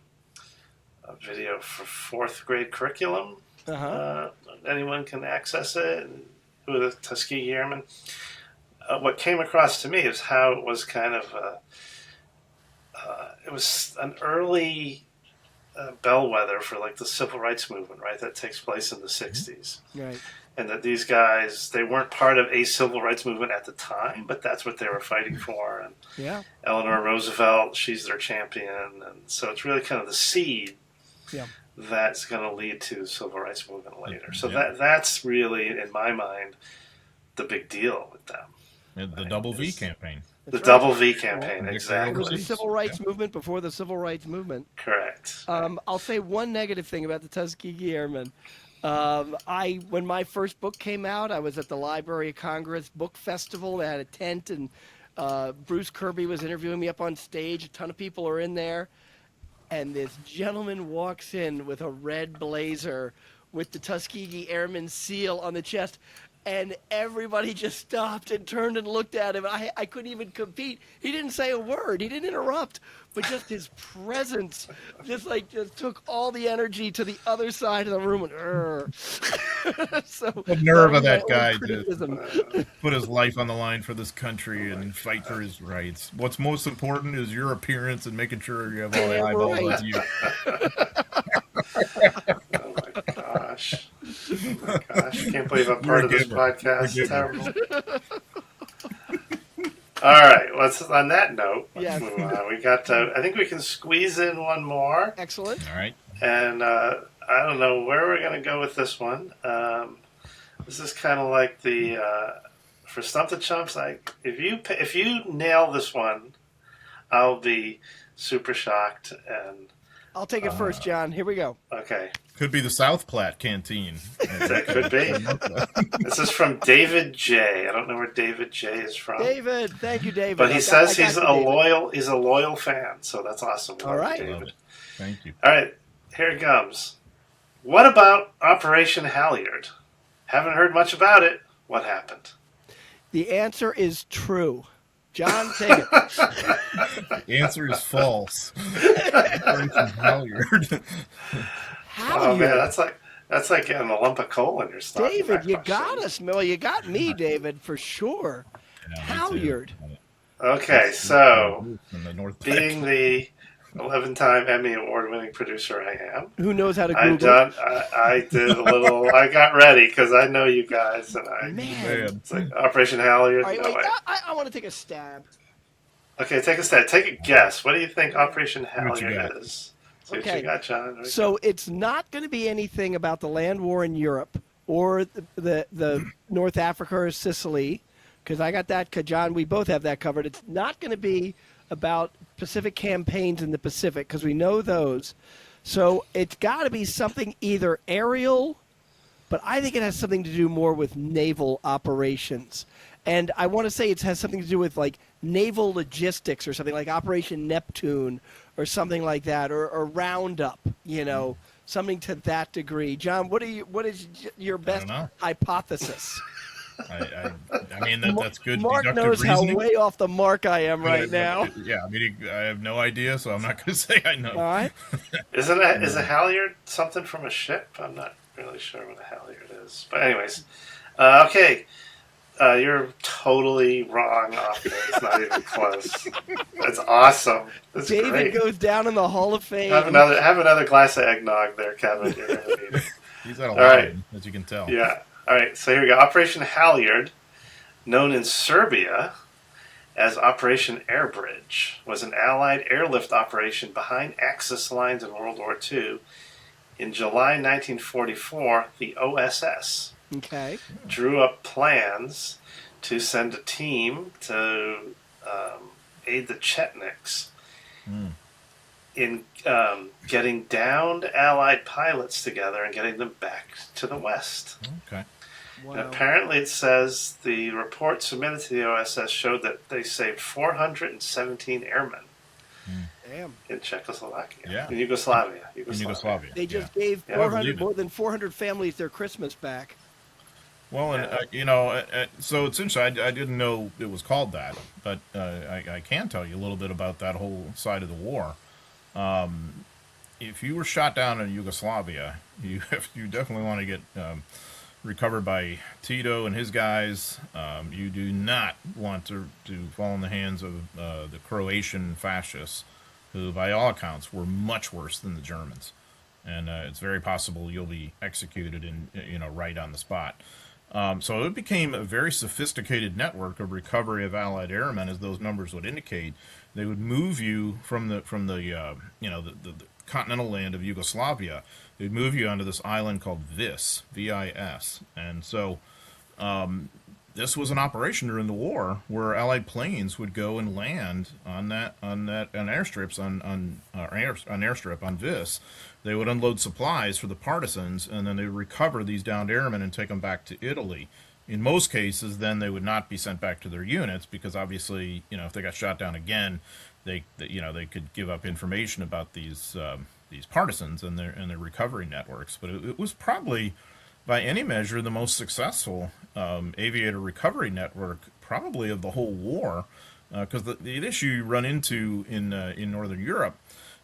video for fourth grade curriculum. Anyone can access it with the Tuskegee Airmen. What came across to me is how it was kind of it was an early bellwether for like the civil rights movement, right? That takes place in the 60s. Right. And that these guys, they weren't part of a civil rights movement at the time, but that's what they were fighting for. And Eleanor Roosevelt, she's their champion. And so it's really kind of the seed that's going to lead to the civil rights movement later. So that's really, in my mind, the big deal with them. The Double V campaign. Double V campaign, exactly. It was the civil rights movement before the civil rights movement. Correct. I'll say one negative thing about the Tuskegee Airmen. When my first book came out, I was at the Library of Congress Book Festival. They had a tent, and Bruce Kirby was interviewing me up on stage. A ton of people are in there. And this gentleman walks in with a red blazer with the Tuskegee Airmen seal on the chest. And everybody just stopped and turned and looked at him. I couldn't even compete. He didn't say a word. He didn't interrupt. But just his presence just took all the energy to the other side of the room. So, the nerve of that guy to put his life on the line for this country and fight for his rights. What's most important is your appearance and making sure you have all the eyeballs on you. Oh my gosh. Oh my gosh. I can't believe I'm part of this podcast. It's terrible. All right. On that note, let's move on. We got, I think we can squeeze in one more. Excellent. All right. And I don't know where we're going to go with this one. This is kind of like for Stump the Chumps, if you nail this one, I'll be super shocked and I'll take it first, John. Here we go. Okay. Could be the South Platte Canteen. That could be. This is from David J. I don't know where David J. is from. David, thank you, David. But he says he's a loyal fan, so that's awesome. All right. David. Thank you. All right, here it comes. What about Operation Halyard? Haven't heard much about it. What happened? The answer is true. John, take it. The answer is false. Operation Halyard. Oh man, that's like getting a lump of coal in your stomach. David, you got us. Well, you got me, David, for sure. Yeah, Halyard. Okay, so in the North being the 11-time Emmy Award-winning producer I am, Who knows how to Google? I did a little. I got ready because I know you guys, and Man. it's like Operation Halyard. All right, No wait, way. I want to take a stab. Okay, take a stab. Take a guess. What do you think Operation what you Halyard got. is? See what Okay. you got, John. So it's not going to be anything about the land war in Europe or the North Africa or Sicily, because I got that. John, we both have that covered. It's not going to be about Pacific campaigns in the Pacific, because we know those. So it's got to be something either aerial, but I think it has something to do more with naval operations. And I want to say it has something to do with like naval logistics or something like Operation Neptune or something like that, or Roundup, something to that degree. John, what is your best hypothesis? I mean, that's good Mark deductive knows reasoning. how way off the mark I am right now. Yeah, I mean, I have no idea, so I'm not going to say I know. All right. Is a halyard something from a ship? I'm not really sure what a halyard is. But anyways, okay. You're totally wrong off there. It's not even close. That's awesome. That's David great. goes down in the Hall of Fame. Have another glass of eggnog there, Kevin. You're gonna need it. He's had a All lot, right. as you can tell. Yeah. All right. So here we go. Operation Halyard, known in Serbia as Operation Airbridge, was an Allied airlift operation behind Axis lines in World War II. In July 1944, the OSS drew up plans to send a team to aid the Chetniks in getting downed Allied pilots together and getting them back to the West. Okay. Wow. And apparently it says the report submitted to the OSS showed that they saved 417 airmen Damn. in Czechoslovakia. Yeah. In Yugoslavia. In Yugoslavia. They just yeah. gave Yeah, 400, more than 400 families their Christmas back. Well, and so it's interesting. I didn't know it was called that, but I can tell you a little bit about that whole side of the war. If you were shot down in Yugoslavia, you definitely want to get recovered by Tito and his guys. You do not want to fall in the hands of the Croatian fascists, who, by all accounts, were much worse than the Germans. And it's very possible you'll be executed right on the spot. So it became a very sophisticated network of recovery of Allied airmen, as those numbers would indicate. They would move you from the continental land of Yugoslavia. They'd move you onto this island called Vis, V-I-S, and so this was an operation during the war where Allied planes would go and land on airstrips on airstrip on Vis. They would unload supplies for the partisans, and then they would recover these downed airmen and take them back to Italy. In most cases, then they would not be sent back to their units because obviously, if they got shot down again, they could give up information about these partisans and their recovery networks. But it was probably, by any measure, the most successful aviator recovery network probably of the whole war, because the issue you run into in Northern Europe,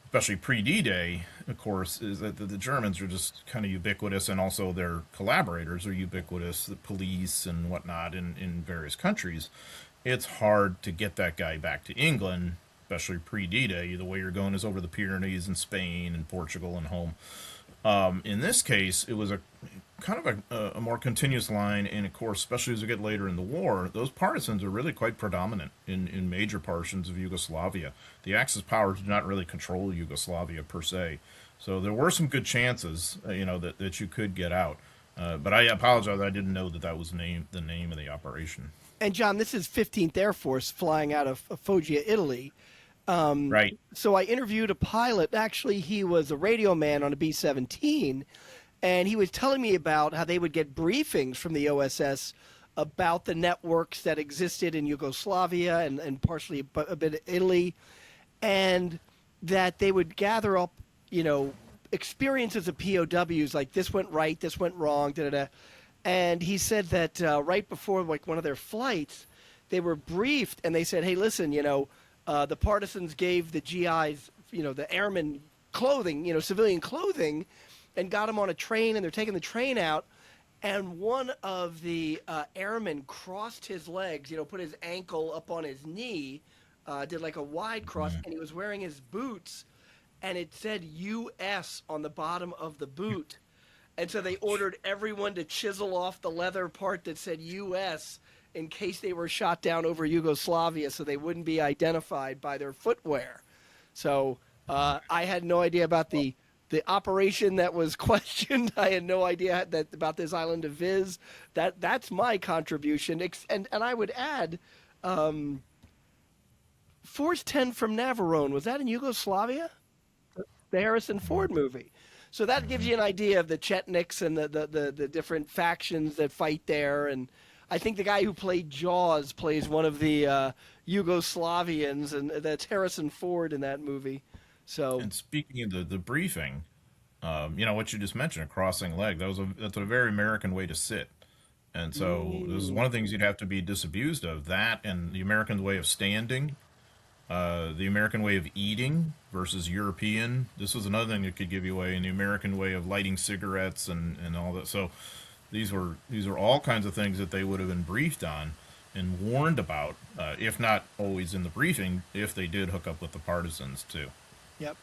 especially pre-D-Day, of course, is that the Germans are just kind of ubiquitous, and also their collaborators are ubiquitous, the police and whatnot in various countries. It's hard to get that guy back to England, especially pre-D-Day. The way you're going is over the Pyrenees and Spain and Portugal and home. In this case, it was a kind of a more continuous line, and of course, especially as we get later in the war, those partisans are really quite predominant in major portions of Yugoslavia. The Axis powers do not really control Yugoslavia per se, so there were some good chances, that you could get out. But I apologize, I didn't know that was the name of the operation. And John, this is 15th Air Force flying out of Foggia, Italy. Right. So I interviewed a pilot. Actually, he was a radio man on a B-17, and he was telling me about how they would get briefings from the OSS about the networks that existed in Yugoslavia and partially a bit of Italy, and that they would gather up, experiences of POWs, like this went right, this went wrong, da da da. And he said that right before like one of their flights, they were briefed and they said, "Hey, listen, the partisans gave the GIs, the airmen clothing, civilian clothing, and got them on a train, and they're taking the train out." And one of the airmen crossed his legs, put his ankle up on his knee, did like a wide cross, and he was wearing his boots, and it said U.S. on the bottom of the boot. And so they ordered everyone to chisel off the leather part that said U.S. in case they were shot down over Yugoslavia, so they wouldn't be identified by their footwear. So I had no idea about the operation that was questioned. I had no idea about this island of Viz. That's my contribution. And I would add, Force 10 from Navarone, was that in Yugoslavia? The Harrison Ford movie. So that gives you an idea of the Chetniks and the different factions that fight there. And I think the guy who played Jaws plays one of the Yugoslavians, and that's Harrison Ford in that movie. So, And speaking of the briefing, what you just mentioned, a crossing leg, that's a very American way to sit. And so this is one of the things you'd have to be disabused of, that and the American way of standing, the American way of eating versus European. This was another thing that could give you away, in the American way of lighting cigarettes and all that. So these were all kinds of things that they would have been briefed on and warned about, if not always in the briefing, if they did hook up with the partisans too. yep.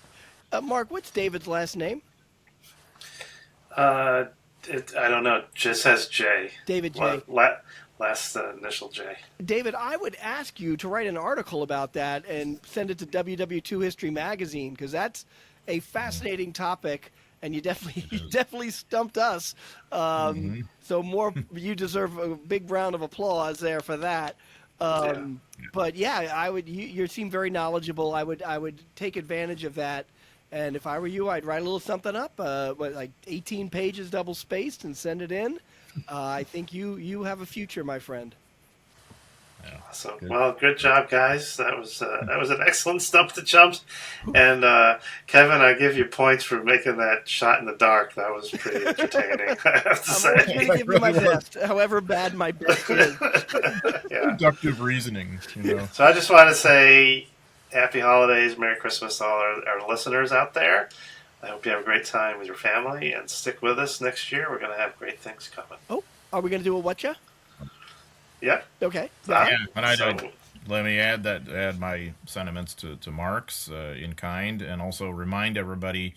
Mark, what's David's last name? I don't know. It just says J. David J. Last initial J. David, I would ask you to write an article about that and send it to WW2 History Magazine, because that's a fascinating topic, and you definitely stumped us. So you deserve a big round of applause there for that. But yeah, you seem very knowledgeable. I would take advantage of that. And if I were you, I'd write a little something up, like 18 pages double spaced, and send it in. I think you have a future, my friend. Yeah. Awesome. Good. Well, good job, guys. That was an excellent stump the chumps. And Kevin, I give you points for making that shot in the dark. That was pretty entertaining, I have to I'm say. always going to give you my best, however bad my best is. Yeah. Deductive reasoning, So I just want to say happy holidays, Merry Christmas to all our listeners out there. I hope you have a great time with your family, and stick with us next year. We're going to have great things coming. Oh, are we going to do a whatcha? Yeah. Okay. Yeah, and So- let me add my sentiments to Mark's in kind, and also remind everybody,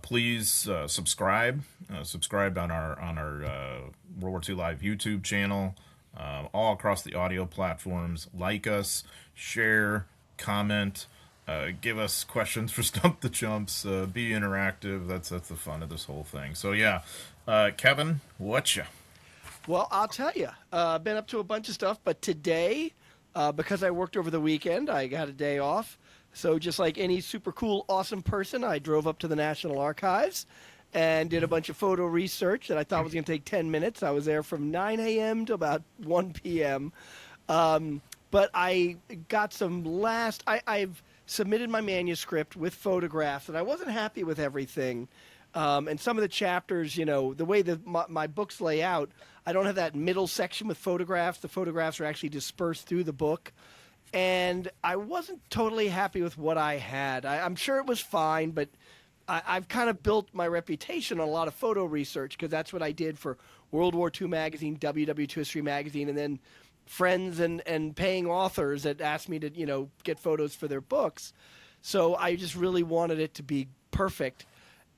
please subscribe on our World War II Live YouTube channel, all across the audio platforms. Like us, share, comment, give us questions for Stump the Chumps, be interactive. That's the fun of this whole thing. So yeah, Kevin, whatcha? Well, I'll tell you, I've been up to a bunch of stuff, but today, because I worked over the weekend, I got a day off. So just like any super cool, awesome person, I drove up to the National Archives and did a bunch of photo research that I thought was going to take 10 minutes. I was there from 9 a.m. to about 1 p.m. But I got I've submitted my manuscript with photographs, and I wasn't happy with everything. And some of the chapters, the way my books lay out, I don't have that middle section with photographs. The photographs are actually dispersed through the book. And I wasn't totally happy with what I had. I'm sure it was fine, but I've kind of built my reputation on a lot of photo research, because that's what I did for World War II magazine, WW2 History magazine, and then friends and paying authors that asked me to, get photos for their books. So I just really wanted it to be perfect,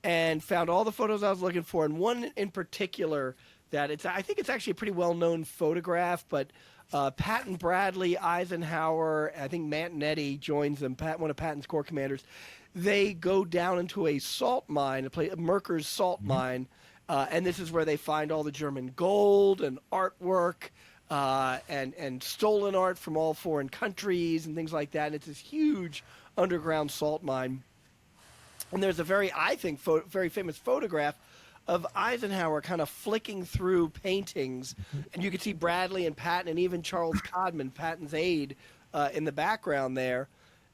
and found all the photos I was looking for. And one in particular that I think it's actually a pretty well-known photograph, but Patton Bradley, Eisenhower, I think Mantonetti joins them, one of Patton's corps commanders. They go down into a salt mine, Merker's salt mine, and this is where they find all the German gold and artwork. and stolen art from all foreign countries and things like that. And it's this huge underground salt mine. And there's a I think, very famous photograph of Eisenhower kind of flicking through paintings, and you can see Bradley and Patton and even Charles Codman, Patton's aide, in the background there.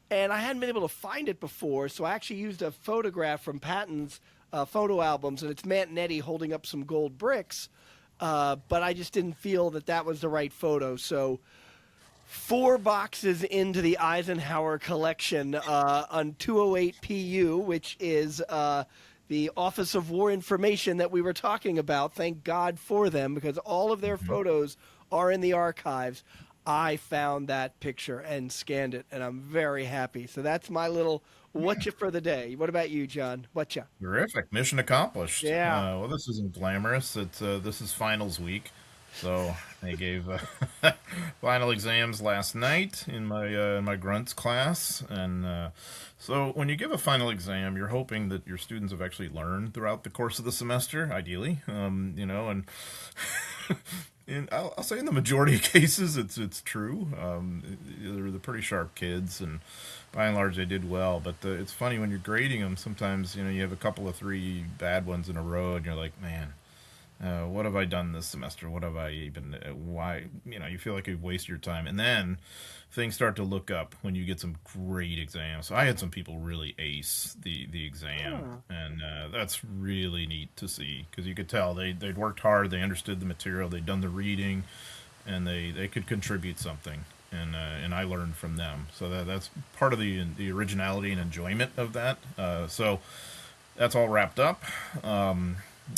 And I hadn't been able to find it before, so I actually used a photograph from Patton's photo albums, and it's Mantonetti holding up some gold bricks, but I just didn't feel that was the right photo. So 4 boxes into the Eisenhower collection on 208 PU, which is the Office of War Information that we were talking about. Thank God for them, because all of their photos are in the archives. I found that picture and scanned it, and I'm very happy. So that's my little whatcha for the day. What about you, John? Whatcha? Terrific. Mission accomplished. Yeah. Well, this isn't glamorous. This is finals week. So they gave final exams last night in my grunts class, and so when you give a final exam, you're hoping that your students have actually learned throughout the course of the semester, ideally, and I'll say in the majority of cases it's true. They're pretty sharp kids, and by and large they did well. But it's funny when you're grading them. Sometimes you have a couple of 3 bad ones in a row, and you're like, man. What have I done this semester? What have I even, why, you feel like you waste your time. And then things start to look up when you get some great exams. So I had some people really ace the exam, and that's really neat to see, because you could tell they'd worked hard, they understood the material, they'd done the reading, and they could contribute something. And I learned from them. So that's part of the originality and enjoyment of that. So that's all wrapped up.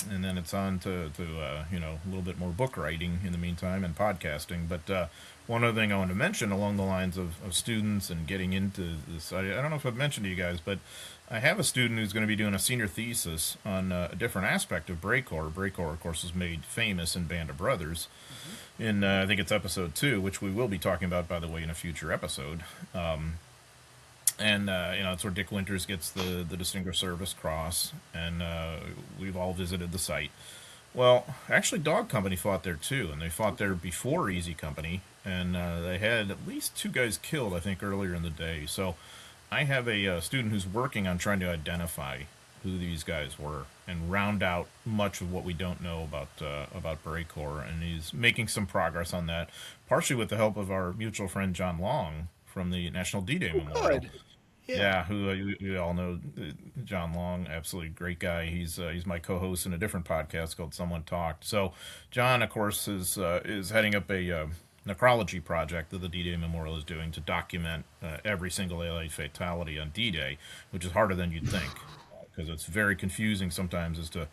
And then it's on to a little bit more book writing in the meantime, and podcasting. But one other thing I want to mention along the lines of students and getting into this, I don't know if I've mentioned to you guys, but I have a student who's going to be doing a senior thesis on a different aspect of Break Corps. Break Corps, of course, was made famous in Band of Brothers. In I think it's episode 2, which we will be talking about, by the way, in a future episode. And it's where Dick Winters gets the Distinguished Service Cross, and we've all visited the site. Well, actually, Dog Company fought there too, and they fought there before Easy Company, and they had at least 2 guys killed, I think, earlier in the day. So I have a student who's working on trying to identify who these guys were and round out much of what we don't know about Break Corps, and he's making some progress on that, partially with the help of our mutual friend John Long from the National D-Day Memorial. Good. Yeah, who we all know, John Long, absolutely great guy. He's my co-host in a different podcast called Someone Talked. So John, of course, is heading up a necrology project that the D-Day Memorial is doing to document every single Allied fatality on D-Day, which is harder than you'd think, because it's very confusing sometimes as to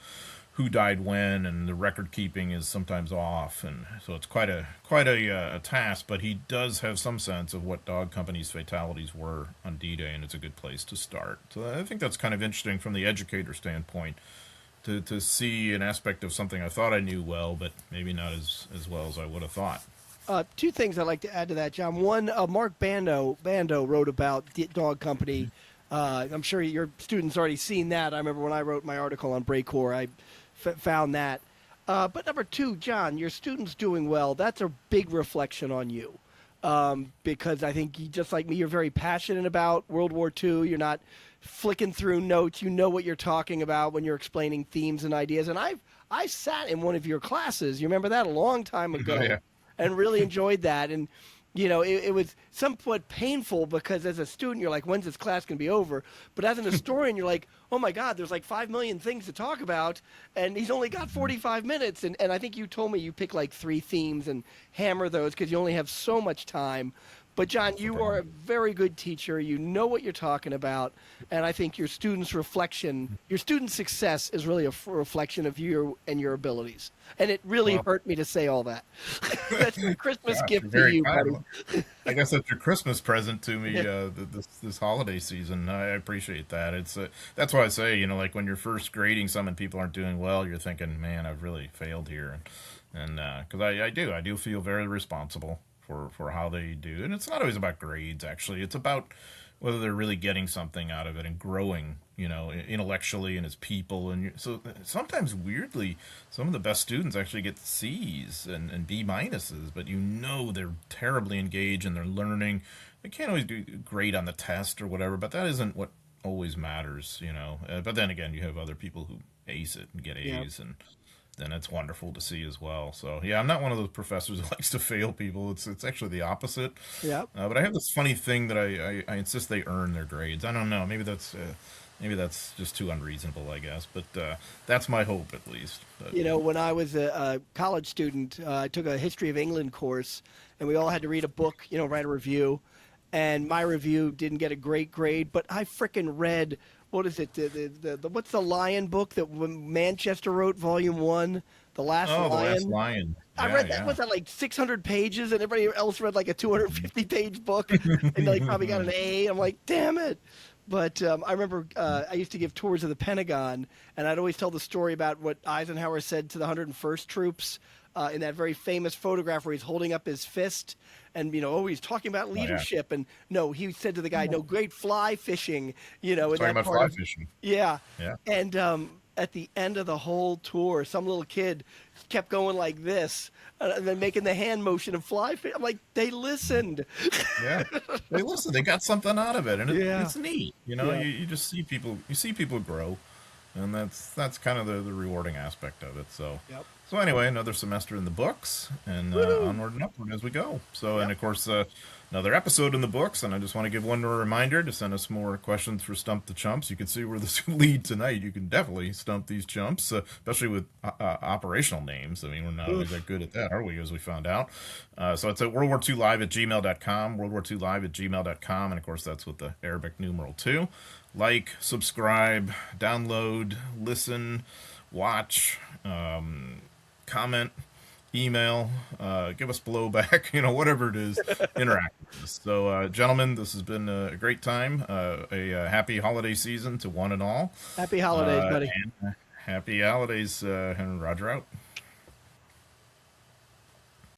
who died when, and the record keeping is sometimes off, and so it's quite a task. But he does have some sense of what Dog Company's fatalities were on D-Day, and it's a good place to start. So I think that's kind of interesting from the educator standpoint to see an aspect of something I thought I knew well, but maybe not as well as I would have thought. 2 things I'd like to add to that, John. One, Mark Bando wrote about Dog Company. I'm sure your students already seen that. I remember when I wrote my article on Break Corps, I found that. But number 2, John, your students doing well, that's a big reflection on you. Because I think, just like me, you're very passionate about World War II. You're not flicking through notes. You know what you're talking about when you're explaining themes and ideas. And I sat in one of your classes, you remember that, a long time ago, Yeah. and really enjoyed that. And it was somewhat painful, because as a student, you're like, when's this class going to be over? But as an historian, you're like, oh my God, there's like 5 million things to talk about, and he's only got 45 minutes. And I think you told me you pick like 3 themes and hammer those, because you only have so much time. But John, you are a very good teacher. You know what you're talking about, and I think your students' success is really a reflection of you and your abilities. And it really hurt me to say all that. That's a Christmas gift to you, buddy. I guess that's your Christmas present to me this holiday season. I appreciate that. It's that's why I say, like when you're first grading some and people aren't doing well, you're thinking, man, I've really failed here, and because I do feel very responsible for how they do. And it's not always about grades, actually. It's about whether they're really getting something out of it and growing, intellectually and as people. And so sometimes, weirdly, some of the best students actually get C's and B minuses, but they're terribly engaged and they're learning. They can't always do great on the test or whatever, but that isn't what always matters. But then again, you have other people who ace it and get A's, and then it's wonderful to see as well. So yeah, I'm not one of those professors who likes to fail people. It's actually the opposite. Yeah. But I have this funny thing that I insist they earn their grades. I don't know. Maybe that's just too unreasonable, I guess. But that's my hope, at least. But, When I was a college student, I took a history of England course, and we all had to read a book, write a review. And my review didn't get a great grade, but I frickin' read, what is it? What's the Lion book that Manchester wrote, Volume 1? The Last Lion? The Last Lion. I read that. Was that like 600 pages, and everybody else read like a 250-page book, and they probably got an A. I'm like, damn it. But I remember I used to give tours of the Pentagon, and I'd always tell the story about what Eisenhower said to the 101st Troops in that very famous photograph where he's holding up his fist, and he's talking about leadership. And no, he said to the guy, "No, great fly fishing." Talking about fly fishing. Yeah. Yeah. And at the end of the whole tour, some little kid kept going like this, and then making the hand motion of fly fish. I'm like, they listened. Yeah, they listened. They got something out of it, and it's neat. Yeah. You just see people. You see people grow, and that's kind of the rewarding aspect of it. So. Yep. So anyway, another semester in the books, and onward and upward as we go. So, and of course, another episode in the books, and I just want to give one more reminder to send us more questions for Stump the Chumps. You can see where this will lead tonight. You can definitely stump these chumps, especially with operational names. I mean, we're not always that good at that, are we, as we found out? So it's at worldwar2live@gmail.com, worldwar2live@gmail.com, and of course, that's with the Arabic numeral 2. Like, subscribe, download, listen, watch, comment, email, give us blowback, whatever it is, interact with us. So, gentlemen, this has been a great time. A happy holiday season to one and all. Happy holidays, buddy. And happy holidays, and Roger out.